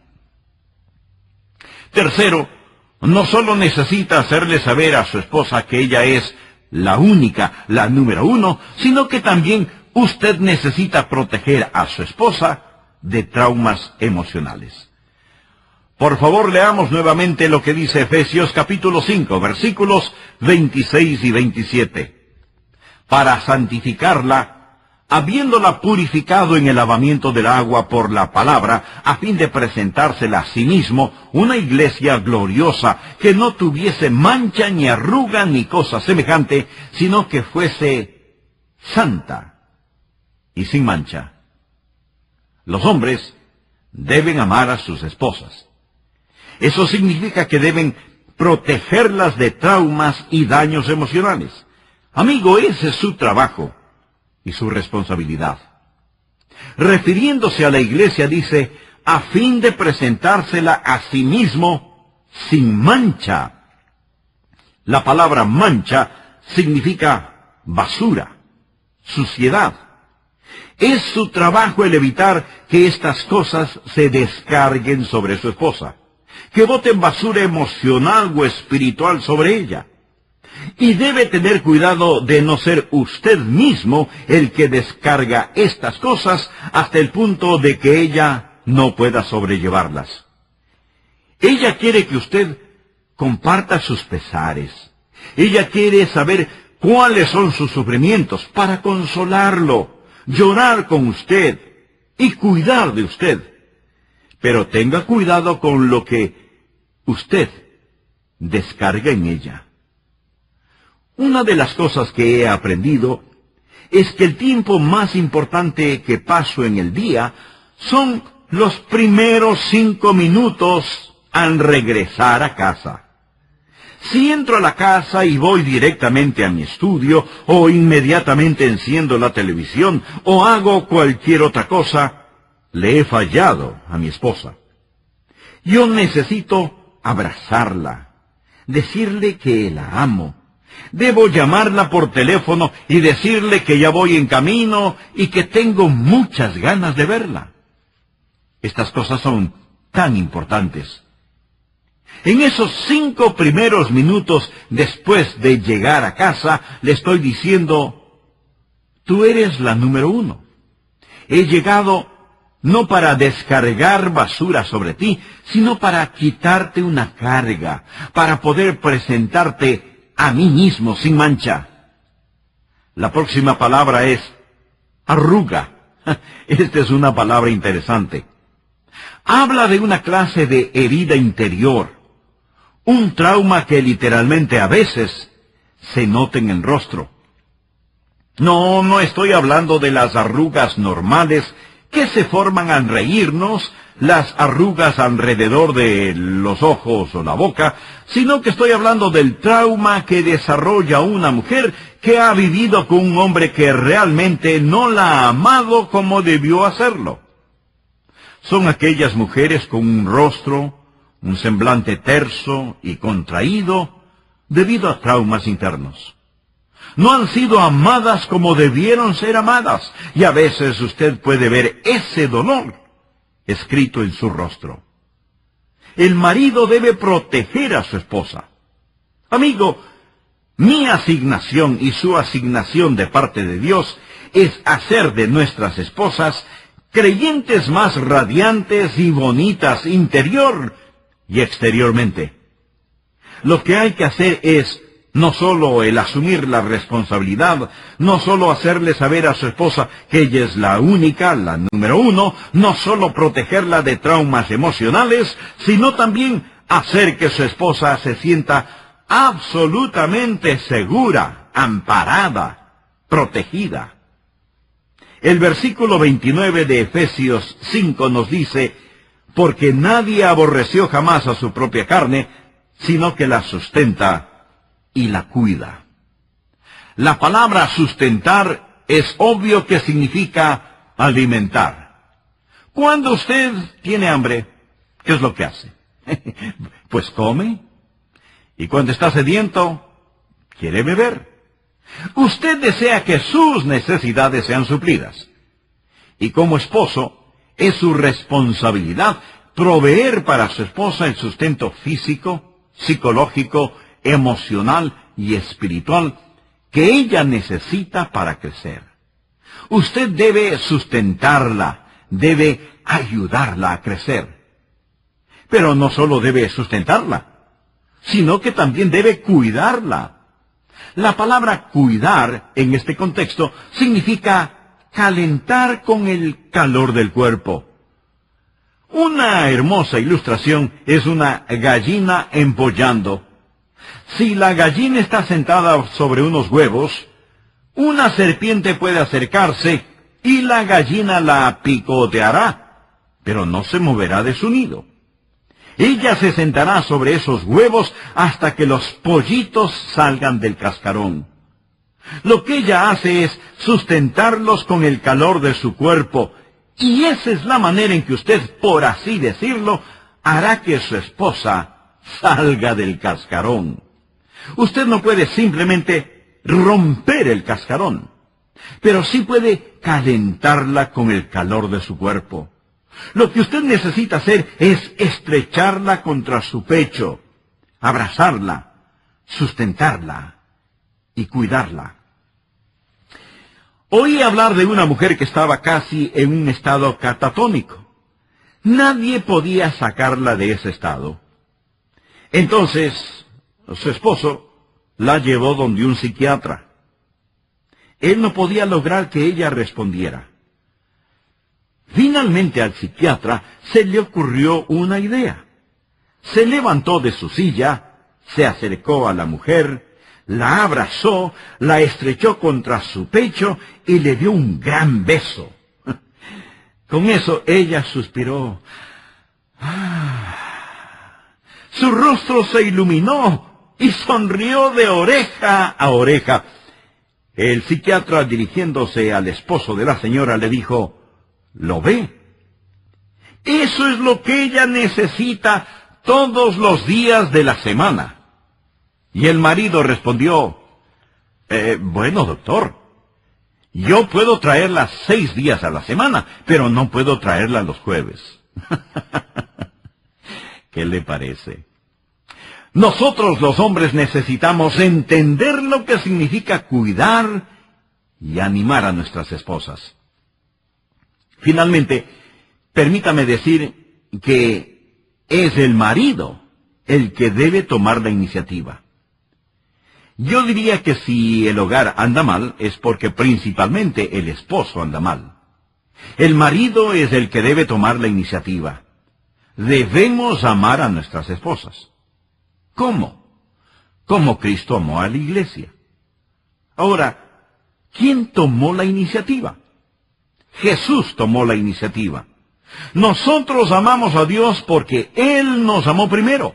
Tercero, no solo necesita hacerle saber a su esposa que ella es la única, la número uno, sino que también usted necesita proteger a su esposa de traumas emocionales. Por favor, leamos nuevamente lo que dice Efesios capítulo 5, versículos 26 y 27. Para santificarla, habiéndola purificado en el lavamiento del agua por la palabra, a fin de presentársela a sí mismo una iglesia gloriosa, que no tuviese mancha ni arruga ni cosa semejante, sino que fuese santa y sin mancha. Los hombres deben amar a sus esposas. Eso significa que deben protegerlas de traumas y daños emocionales. Amigo, ese es su trabajo y su responsabilidad. Refiriéndose a la iglesia, dice, a fin de presentársela a sí mismo sin mancha. La palabra mancha significa basura, suciedad. Es su trabajo el evitar que estas cosas se descarguen sobre su esposa, que boten basura emocional o espiritual sobre ella. Y debe tener cuidado de no ser usted mismo el que descarga estas cosas hasta el punto de que ella no pueda sobrellevarlas. Ella quiere que usted comparta sus pesares. Ella quiere saber cuáles son sus sufrimientos para consolarlo, llorar con usted y cuidar de usted. Pero tenga cuidado con lo que usted descarga en ella. Una de las cosas que he aprendido es que el tiempo más importante que paso en el día son los primeros 5 minutos al regresar a casa. Si entro a la casa y voy directamente a mi estudio, o inmediatamente enciendo la televisión, o hago cualquier otra cosa, le he fallado a mi esposa. Yo necesito abrazarla, decirle que la amo. Debo llamarla por teléfono y decirle que ya voy en camino y que tengo muchas ganas de verla. Estas cosas son tan importantes. En esos 5 primeros minutos después de llegar a casa, le estoy diciendo, tú eres la número 1. He llegado no para descargar basura sobre ti, sino para quitarte una carga, para poder presentarte a mí mismo sin mancha. La próxima palabra es arruga. Esta es una palabra interesante. Habla de una clase de herida interior, un trauma que literalmente a veces se nota en el rostro. No estoy hablando de las arrugas normales que se forman al reírnos, las arrugas alrededor de los ojos o la boca, sino que estoy hablando del trauma que desarrolla una mujer que ha vivido con un hombre que realmente no la ha amado como debió hacerlo. Son aquellas mujeres con un rostro, un semblante terso y contraído debido a traumas internos. No han sido amadas como debieron ser amadas, y a veces usted puede ver ese dolor escrito en su rostro. El marido debe proteger a su esposa. Amigo, mi asignación y su asignación de parte de Dios es hacer de nuestras esposas creyentes más radiantes y bonitas interior y exteriormente. Lo que hay que hacer es no solo el asumir la responsabilidad, no solo hacerle saber a su esposa que ella es la única, la número 1, no solo protegerla de traumas emocionales, sino también hacer que su esposa se sienta absolutamente segura, amparada, protegida. El versículo 29 de Efesios 5 nos dice, porque nadie aborreció jamás a su propia carne, sino que la sustenta y la cuida. La palabra sustentar es obvio que significa alimentar. Cuando usted tiene hambre, ¿qué es lo que hace? Pues come. Y cuando está sediento, quiere beber. Usted desea que sus necesidades sean suplidas. Y como esposo, es su responsabilidad proveer para su esposa el sustento físico, psicológico, emocional y espiritual que ella necesita para crecer. Usted debe sustentarla, debe ayudarla a crecer. Pero no solo debe sustentarla, sino que también debe cuidarla. La palabra cuidar en este contexto significa calentar con el calor del cuerpo. Una hermosa ilustración es una gallina empollando. Si la gallina está sentada sobre unos huevos, una serpiente puede acercarse y la gallina la picoteará, pero no se moverá de su nido. Ella se sentará sobre esos huevos hasta que los pollitos salgan del cascarón. Lo que ella hace es sustentarlos con el calor de su cuerpo, y esa es la manera en que usted, por así decirlo, hará que su esposa salga del cascarón. Usted no puede simplemente romper el cascarón, pero sí puede calentarla con el calor de su cuerpo. Lo que usted necesita hacer es estrecharla contra su pecho, abrazarla, sustentarla y cuidarla. Oí hablar de una mujer que estaba casi en un estado catatónico. Nadie podía sacarla de ese estado. Entonces, su esposo la llevó donde un psiquiatra. Él no podía lograr que ella respondiera. Finalmente al psiquiatra se le ocurrió una idea. Se levantó de su silla, se acercó a la mujer, la abrazó, la estrechó contra su pecho y le dio un gran beso. Con eso ella suspiró. Su rostro se iluminó y sonrió de oreja a oreja. El psiquiatra, dirigiéndose al esposo de la señora, le dijo, ¿lo ve? Eso es lo que ella necesita todos los días de la semana. Y el marido respondió, bueno, doctor, yo puedo traerla 6 días a la semana, pero no puedo traerla los jueves. ¿Qué le parece? Nosotros los hombres necesitamos entender lo que significa cuidar y animar a nuestras esposas. Finalmente, permítame decir que es el marido el que debe tomar la iniciativa. Yo diría que si el hogar anda mal, es porque principalmente el esposo anda mal. El marido es el que debe tomar la iniciativa. Debemos amar a nuestras esposas. ¿Cómo? Como Cristo amó a la iglesia. Ahora, ¿quién tomó la iniciativa? Jesús tomó la iniciativa. Nosotros amamos a Dios porque Él nos amó primero.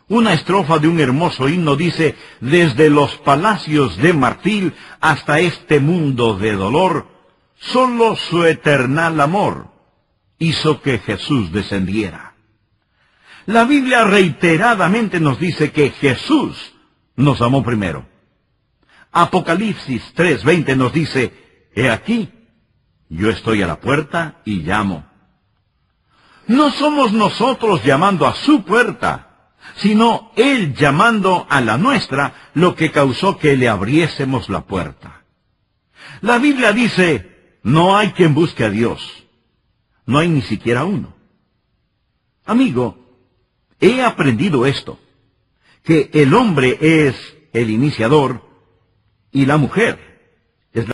Una estrofa de un hermoso himno dice: desde los palacios de marfil hasta este mundo de dolor, solo su eternal amor hizo que Jesús descendiera. La Biblia reiteradamente nos dice que Jesús nos amó primero. Apocalipsis 3:20 nos dice: he aquí, yo estoy a la puerta y llamo. No somos nosotros llamando a su puerta, sino Él llamando a la nuestra, lo que causó que le abriésemos la puerta. La Biblia dice: no hay quien busque a Dios. No hay ni siquiera uno. Amigo, he aprendido esto, que el hombre es el iniciador y la mujer es la...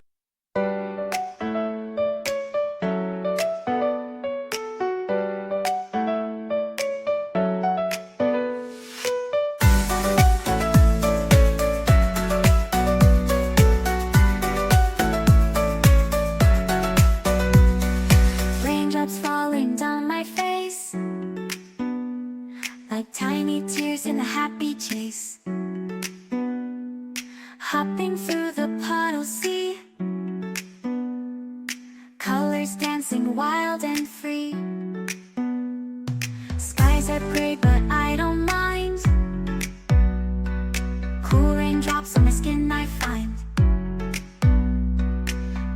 Raindrops falling down my face, like tiny tears in a happy chase. Hopping through the puddles, see colors dancing wild and free. Skies are gray, but I don't mind. Cool raindrops on my skin I find.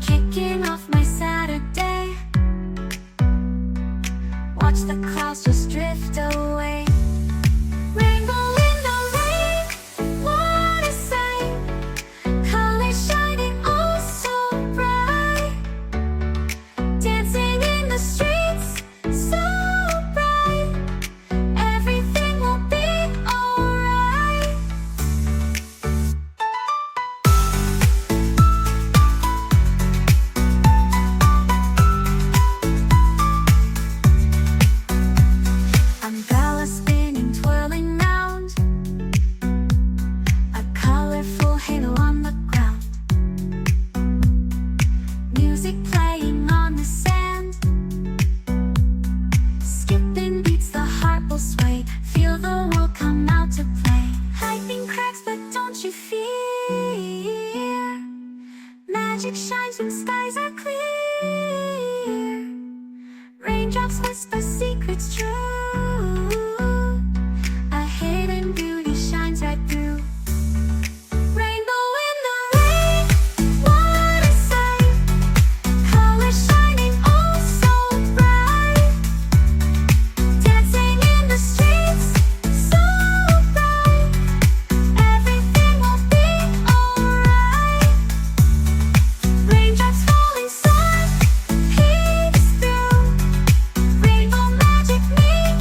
Kicking off my Saturday, watch the clouds just drift away. Rainbow in the rain, what a sight. Colors shining oh so bright. Dancing in the streets, so bright. Everything will be alright. Umbrella spinning, twirling round, a colorful halo on the ground. Music playing on the sand, skipping beats, the heart will sway. Feel the world come out to play. Lightning cracks, but don't you fear. Magic shines when skies are clear. Raindrops whisper secrets true. A hidden beauty shines right through. Rainbow in the rain, what a sight. Colors shining oh so bright. Dancing in the streets, so bright. Everything will be alright. Raindrops falling, sun peeks through. Rainbow magic meets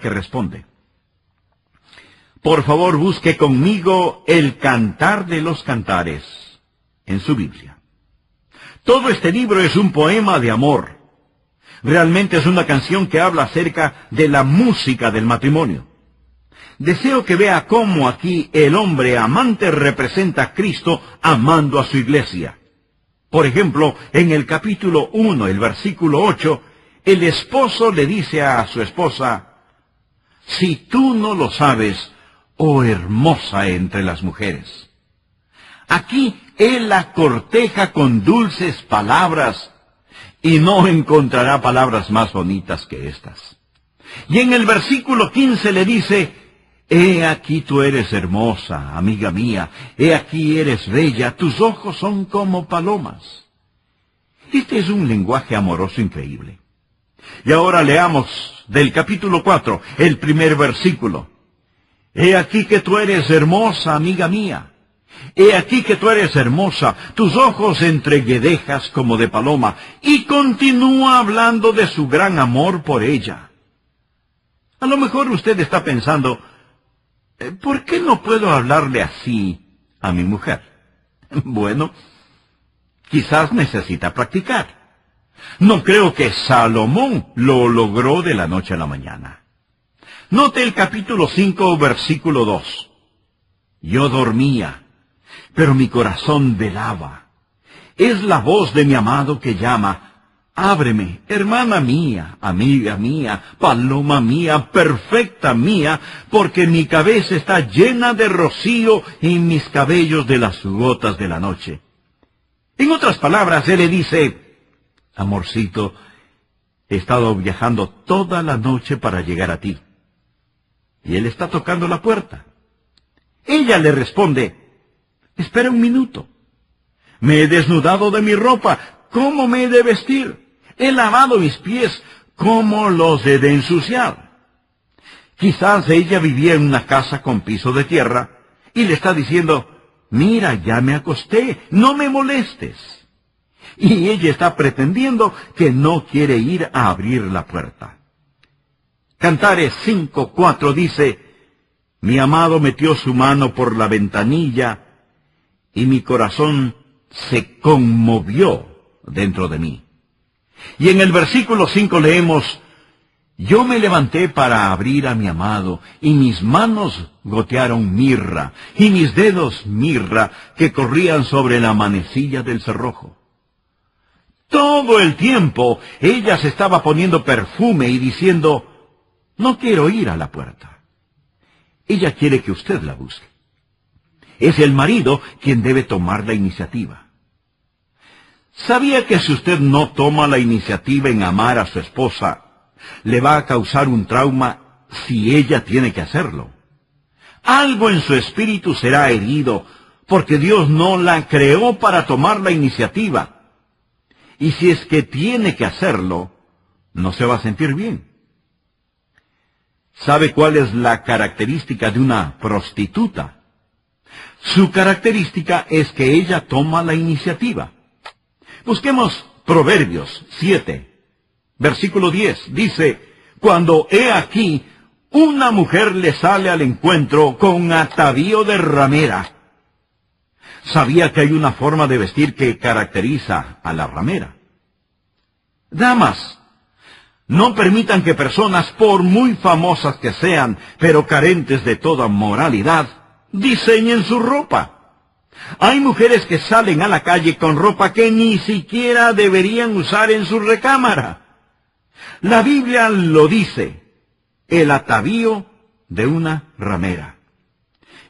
que responde. Por favor, busque conmigo el Cantar de los Cantares en su Biblia. Todo este libro es un poema de amor. Realmente es una canción que habla acerca de la música del matrimonio. Deseo que vea cómo aquí el hombre amante representa a Cristo amando a su iglesia. Por ejemplo, en el capítulo 1, el versículo 8, el esposo le dice a su esposa, si tú no lo sabes, oh hermosa entre las mujeres. Aquí él la corteja con dulces palabras, y no encontrará palabras más bonitas que estas. Y en el versículo 15 le dice, he aquí tú eres hermosa, amiga mía, he aquí eres bella, tus ojos son como palomas. Este es un lenguaje amoroso increíble. Y ahora leamos del capítulo 4, el primer versículo. He aquí que tú eres hermosa, amiga mía. He aquí que tú eres hermosa, tus ojos entre guedejas como de paloma. Y continúa hablando de su gran amor por ella. A lo mejor usted está pensando, ¿por qué no puedo hablarle así a mi mujer? Bueno, quizás necesita practicar. No creo que Salomón lo logró de la noche a la mañana. Note el capítulo 5, versículo 2. Yo dormía, pero mi corazón velaba. Es la voz de mi amado que llama. Ábreme, hermana mía, amiga mía, paloma mía, perfecta mía, porque mi cabeza está llena de rocío y mis cabellos de las gotas de la noche. En otras palabras, él le dice, amorcito, he estado viajando toda la noche para llegar a ti. Y él está tocando la puerta. Ella le responde, espera un minuto. Me he desnudado de mi ropa, ¿cómo me he de vestir? He lavado mis pies, ¿cómo los he de ensuciar? Quizás ella vivía en una casa con piso de tierra y le está diciendo, mira, ya me acosté, no me molestes. Y ella está pretendiendo que no quiere ir a abrir la puerta. Cantares 5:4 dice, mi amado metió su mano por la ventanilla y mi corazón se conmovió dentro de mí. Y en el versículo 5 leemos, yo me levanté para abrir a mi amado, y mis manos gotearon mirra, y mis dedos mirra que corrían sobre la manecilla del cerrojo. Todo el tiempo ella se estaba poniendo perfume y diciendo, no quiero ir a la puerta. Ella quiere que usted la busque. Es el marido quien debe tomar la iniciativa. ¿Sabía que si usted no toma la iniciativa en amar a su esposa, le va a causar un trauma si ella tiene que hacerlo? Algo en su espíritu será herido, porque Dios no la creó para tomar la iniciativa. Y si es que tiene que hacerlo, no se va a sentir bien. ¿Sabe cuál es la característica de una prostituta? Su característica es que ella toma la iniciativa. Busquemos Proverbios 7, versículo 10. Dice, cuando he aquí, una mujer le sale al encuentro con atavío de ramera. ¿Sabía que hay una forma de vestir que caracteriza a la ramera? Damas, no permitan que personas, por muy famosas que sean, pero carentes de toda moralidad, diseñen su ropa. Hay mujeres que salen a la calle con ropa que ni siquiera deberían usar en su recámara. La Biblia lo dice, el atavío de una ramera.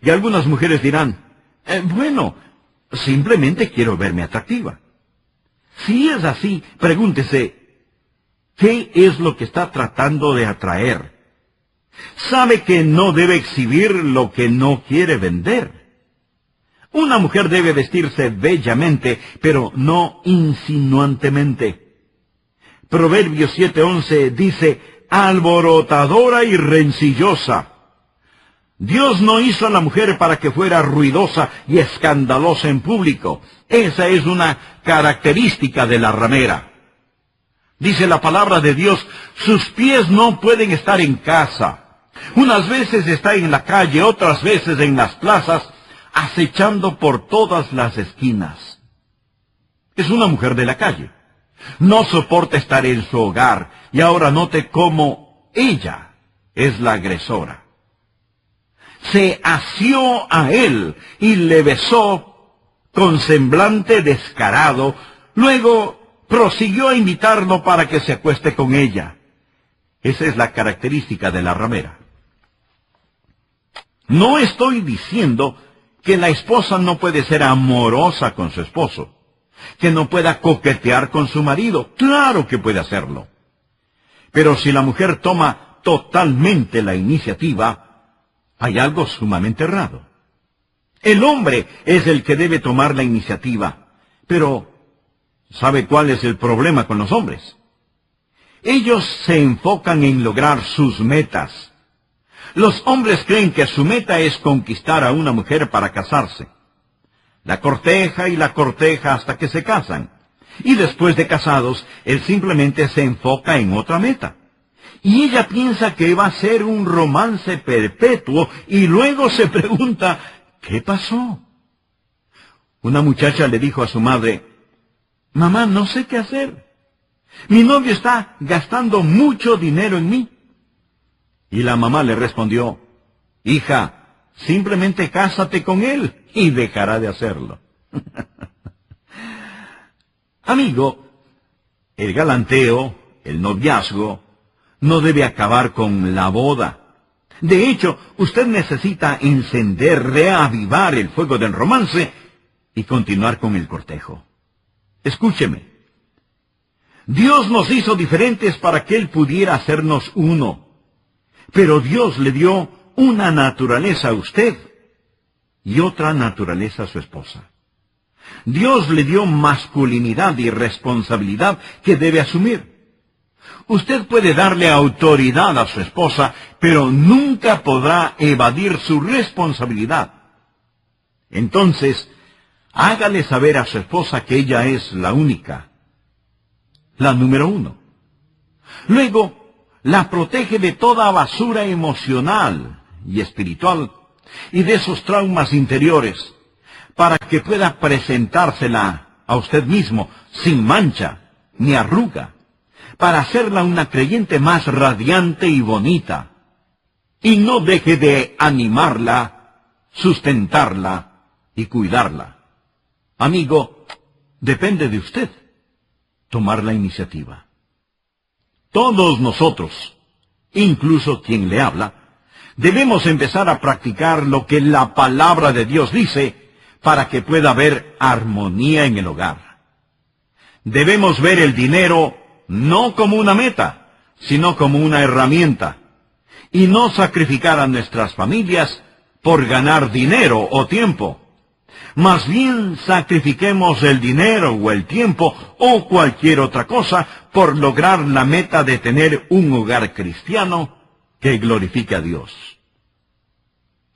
Y algunas mujeres dirán, bueno, simplemente quiero verme atractiva. Si es así, pregúntese, ¿qué es lo que está tratando de atraer? Sabe que no debe exhibir lo que no quiere vender. Una mujer debe vestirse bellamente, pero no insinuantemente. Proverbios 7:11 dice, alborotadora y rencillosa. Dios no hizo a la mujer para que fuera ruidosa y escandalosa en público. Esa es una característica de la ramera. Dice la palabra de Dios, sus pies no pueden estar en casa. Unas veces está en la calle, otras veces en las plazas, acechando por todas las esquinas. Es una mujer de la calle. No soporta estar en su hogar, y ahora note cómo ella es la agresora. Se asió a él y le besó con semblante descarado. Luego prosiguió a invitarlo para que se acueste con ella. Esa es la característica de la ramera. No estoy diciendo que la esposa no puede ser amorosa con su esposo, que no pueda coquetear con su marido. Claro que puede hacerlo. Pero si la mujer toma totalmente la iniciativa, hay algo sumamente errado. El hombre es el que debe tomar la iniciativa. Pero, ¿sabe cuál es el problema con los hombres? Ellos se enfocan en lograr sus metas. Los hombres creen que su meta es conquistar a una mujer para casarse. La corteja y la corteja hasta que se casan. Y después de casados, él simplemente se enfoca en otra meta. Y ella piensa que va a ser un romance perpetuo y luego se pregunta, ¿qué pasó? Una muchacha le dijo a su madre, «Mamá, no sé qué hacer. Mi novio está gastando mucho dinero en mí». Y la mamá le respondió, «Hija, simplemente cásate con él y dejará de hacerlo». Amigo, el galanteo, el noviazgo, no debe acabar con la boda. De hecho, usted necesita encender, reavivar el fuego del romance y continuar con el cortejo. Escúcheme. Dios nos hizo diferentes para que Él pudiera hacernos uno. Pero Dios le dio una naturaleza a usted y otra naturaleza a su esposa. Dios le dio masculinidad y responsabilidad que debe asumir. Usted puede darle autoridad a su esposa, pero nunca podrá evadir su responsabilidad. Entonces, hágale saber a su esposa que ella es la única, la número uno. Luego, la protege de toda basura emocional y espiritual y de esos traumas interiores, para que pueda presentársela a usted mismo sin mancha ni arruga, para hacerla una creyente más radiante y bonita. Y no deje de animarla, sustentarla y cuidarla. Amigo, depende de usted tomar la iniciativa. Todos nosotros, incluso quien le habla, debemos empezar a practicar lo que la palabra de Dios dice para que pueda haber armonía en el hogar. Debemos ver el dinero no como una meta, sino como una herramienta, y no sacrificar a nuestras familias por ganar dinero o tiempo. Más bien sacrifiquemos el dinero o el tiempo o cualquier otra cosa por lograr la meta de tener un hogar cristiano que glorifique a Dios.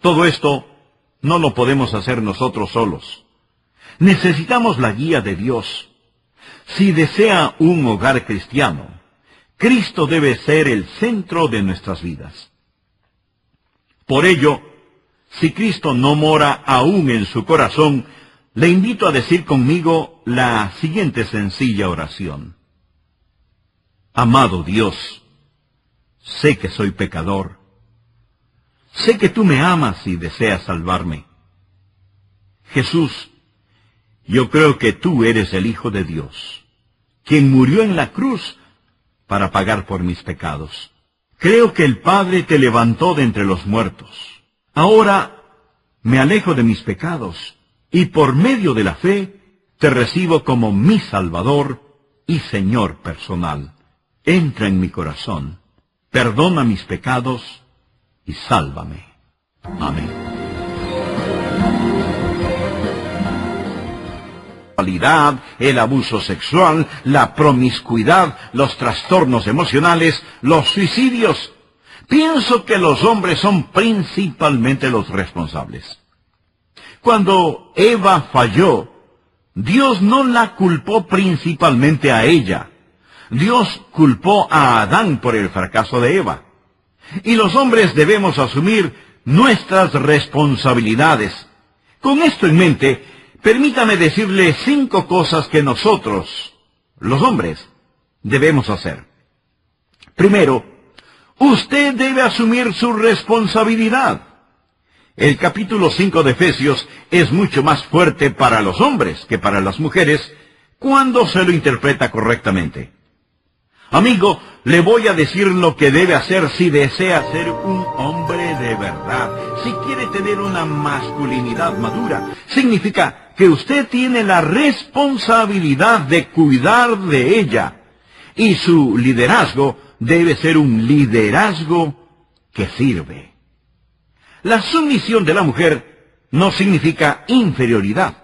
Todo esto no lo podemos hacer nosotros solos. Necesitamos la guía de Dios. Si desea un hogar cristiano, Cristo debe ser el centro de nuestras vidas. Por ello, si Cristo no mora aún en su corazón, le invito a decir conmigo la siguiente sencilla oración. Amado Dios, sé que soy pecador. Sé que tú me amas y deseas salvarme. Jesús, yo creo que tú eres el Hijo de Dios, quien murió en la cruz para pagar por mis pecados. Creo que el Padre te levantó de entre los muertos. Ahora me alejo de mis pecados y por medio de la fe te recibo como mi Salvador y Señor personal. Entra en mi corazón, perdona mis pecados y sálvame. Amén. El abuso sexual, la promiscuidad, los trastornos emocionales, los suicidios. Pienso que los hombres son principalmente los responsables. Cuando Eva falló, Dios no la culpó principalmente a ella. Dios culpó a Adán por el fracaso de Eva. Y los hombres debemos asumir nuestras responsabilidades. Con esto en mente, permítame decirle 5 cosas que nosotros, los hombres, debemos hacer. Primero, usted debe asumir su responsabilidad. El capítulo 5 de Efesios es mucho más fuerte para los hombres que para las mujeres cuando se lo interpreta correctamente. Amigo, le voy a decir lo que debe hacer si desea ser un hombre de verdad. Si quiere tener una masculinidad madura, significa que usted tiene la responsabilidad de cuidar de ella. Y su liderazgo debe ser un liderazgo que sirve. La sumisión de la mujer no significa inferioridad.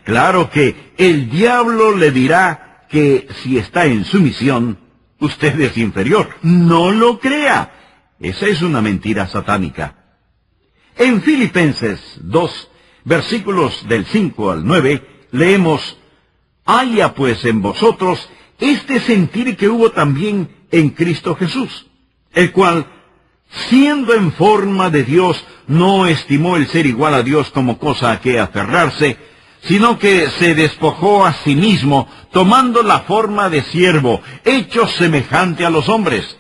Claro que el diablo le dirá que si está en sumisión, usted es inferior. No lo crea. Esa es una mentira satánica. En Filipenses 2, versículos del 5 al 9, leemos: haya pues en vosotros este sentir que hubo también en Cristo Jesús, el cual, siendo en forma de Dios, no estimó el ser igual a Dios como cosa a que aferrarse, sino que se despojó a sí mismo, tomando la forma de siervo, hecho semejante a los hombres.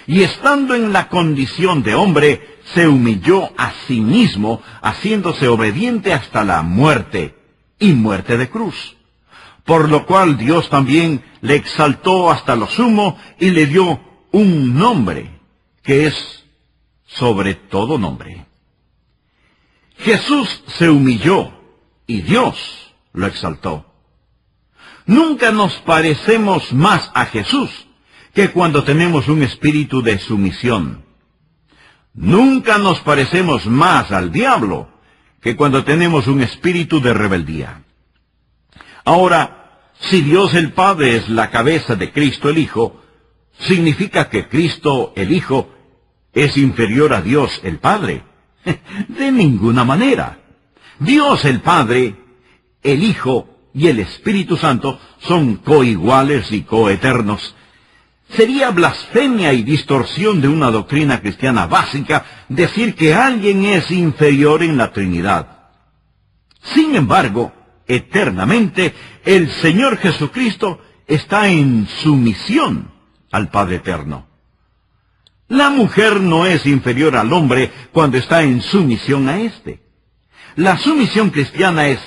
Y estando en la condición de hombre, se humilló a sí mismo, haciéndose obediente hasta la muerte, y muerte de cruz. Por lo cual Dios también le exaltó hasta lo sumo, y le dio un nombre, que es sobre todo nombre. Jesús se humilló, y Dios lo exaltó. Nunca nos parecemos más a Jesús que cuando tenemos un espíritu de sumisión. Nunca nos parecemos más al diablo que cuando tenemos un espíritu de rebeldía. Ahora, si Dios el Padre es la cabeza de Cristo el Hijo, ¿significa que Cristo el Hijo es inferior a Dios el Padre? De ninguna manera. Dios el Padre, el Hijo y el Espíritu Santo son coiguales y coeternos. Sería blasfemia y distorsión de una doctrina cristiana básica decir que alguien es inferior en la Trinidad. Sin embargo, eternamente, el Señor Jesucristo está en sumisión al Padre Eterno. La mujer no es inferior al hombre cuando está en sumisión a éste. La sumisión cristiana es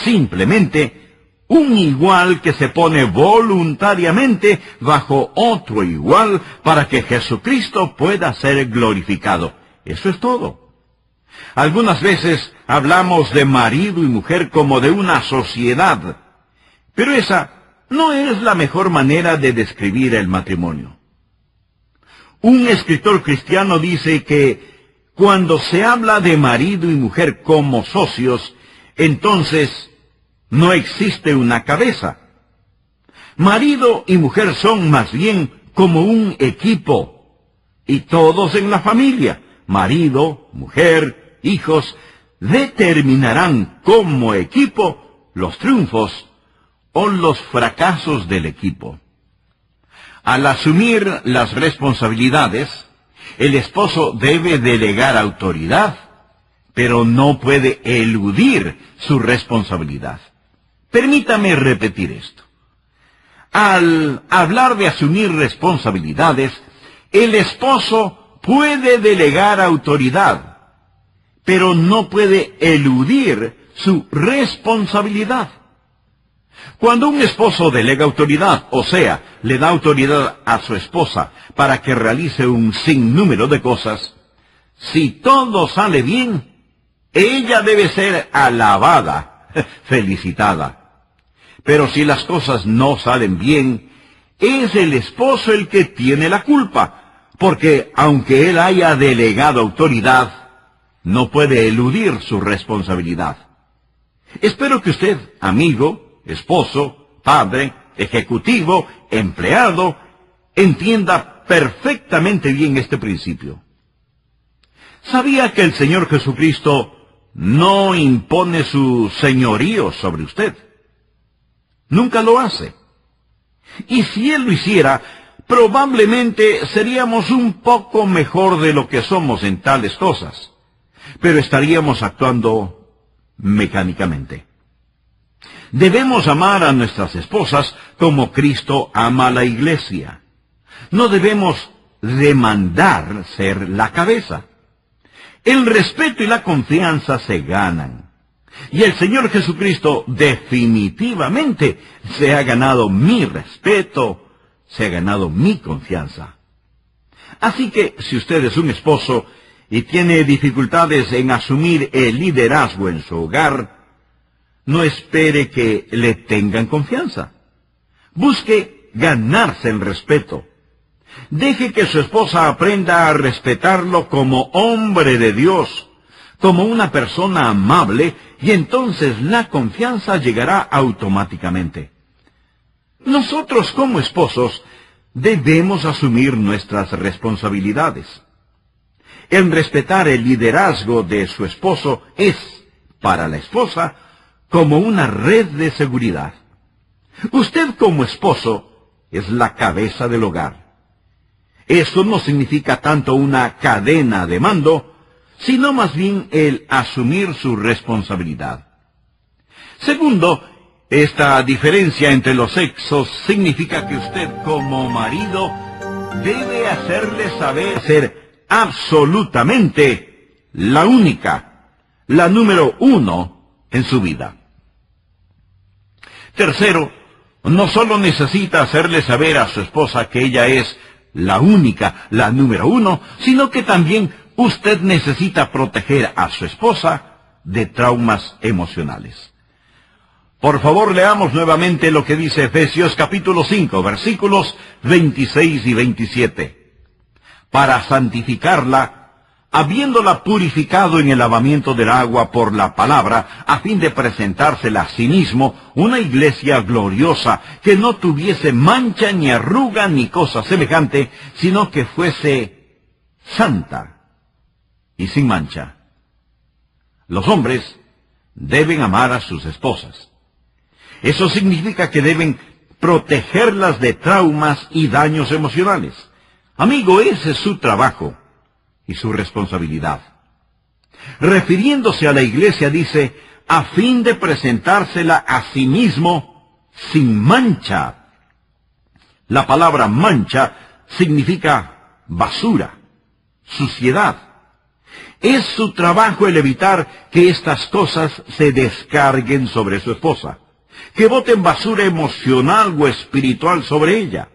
simplemente un igual que se pone voluntariamente bajo otro igual para que Jesucristo pueda ser glorificado. Eso es todo. Algunas veces hablamos de marido y mujer como de una sociedad, pero esa no es la mejor manera de describir el matrimonio. Un escritor cristiano dice que cuando se habla de marido y mujer como socios, entonces no existe una cabeza. Marido y mujer son más bien como un equipo, y todos en la familia, marido, mujer, hijos, determinarán como equipo los triunfos o los fracasos del equipo. Al asumir las responsabilidades, el esposo debe delegar autoridad, pero no puede eludir su responsabilidad. Permítame repetir esto. Al hablar de asumir responsabilidades, el esposo puede delegar autoridad, pero no puede eludir su responsabilidad. Cuando un esposo delega autoridad, o sea, le da autoridad a su esposa para que realice un sinnúmero de cosas, si todo sale bien, ella debe ser alabada, felicitada. Pero si las cosas no salen bien, es el esposo el que tiene la culpa, porque aunque él haya delegado autoridad, no puede eludir su responsabilidad. Espero que usted, amigo, esposo, padre, ejecutivo, empleado, entienda perfectamente bien este principio. ¿Sabía que el Señor Jesucristo no impone su señorío sobre usted? Nunca lo hace. Y si Él lo hiciera, probablemente seríamos un poco mejor de lo que somos en tales cosas, pero estaríamos actuando mecánicamente. Debemos amar a nuestras esposas como Cristo ama a la iglesia. No debemos demandar ser la cabeza. El respeto y la confianza se ganan. Y el Señor Jesucristo definitivamente se ha ganado mi respeto, se ha ganado mi confianza. Así que si usted es un esposo y tiene dificultades en asumir el liderazgo en su hogar, no espere que le tengan confianza. Busque ganarse el respeto. Deje que su esposa aprenda a respetarlo como hombre de Dios, como una persona amable, y entonces la confianza llegará automáticamente. Nosotros como esposos debemos asumir nuestras responsabilidades. El respetar el liderazgo de su esposo es, para la esposa, como una red de seguridad. Usted como esposo es la cabeza del hogar. Eso no significa tanto una cadena de mando, sino más bien el asumir su responsabilidad. Segundo, esta diferencia entre los sexos significa que usted como marido debe hacerle saber ser absolutamente la única, la número uno en su vida. Tercero, no solo necesita hacerle saber a su esposa que ella es la única, la número uno, sino que también usted necesita proteger a su esposa de traumas emocionales. Por favor, leamos nuevamente lo que dice Efesios capítulo 5, versículos 26 y 27. Para santificarla, habiéndola purificado en el lavamiento del agua por la palabra, a fin de presentársela a sí mismo una iglesia gloriosa, que no tuviese mancha ni arruga ni cosa semejante, sino que fuese santa y sin mancha. Los hombres deben amar a sus esposas. Eso significa que deben protegerlas de traumas y daños emocionales. Amigo, ese es su trabajo y su responsabilidad. Refiriéndose a la iglesia, dice, a fin de presentársela a sí mismo sin mancha. La palabra mancha significa basura, suciedad. Es su trabajo el evitar que estas cosas se descarguen sobre su esposa, que boten basura emocional o espiritual sobre ella.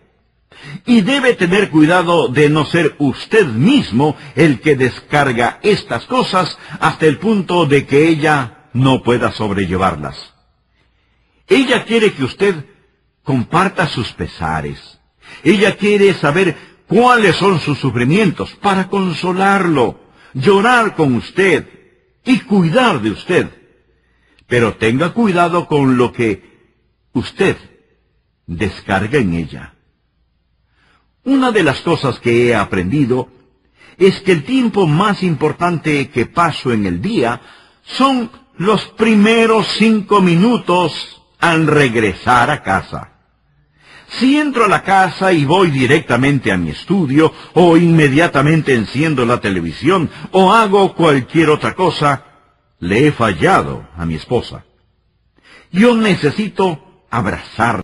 Y debe tener cuidado de no ser usted mismo el que descarga estas cosas hasta el punto de que ella no pueda sobrellevarlas. Ella quiere que usted comparta sus pesares. Ella quiere saber cuáles son sus sufrimientos para consolarlo, llorar con usted y cuidar de usted. Pero tenga cuidado con lo que usted descarga en ella. Una de las cosas que he aprendido es que el tiempo más importante que paso en el día son los primeros 5 minutos al regresar a casa. Si entro a la casa y voy directamente a mi estudio, o inmediatamente enciendo la televisión, o hago cualquier otra cosa, le he fallado a mi esposa. Yo necesito abrazarla,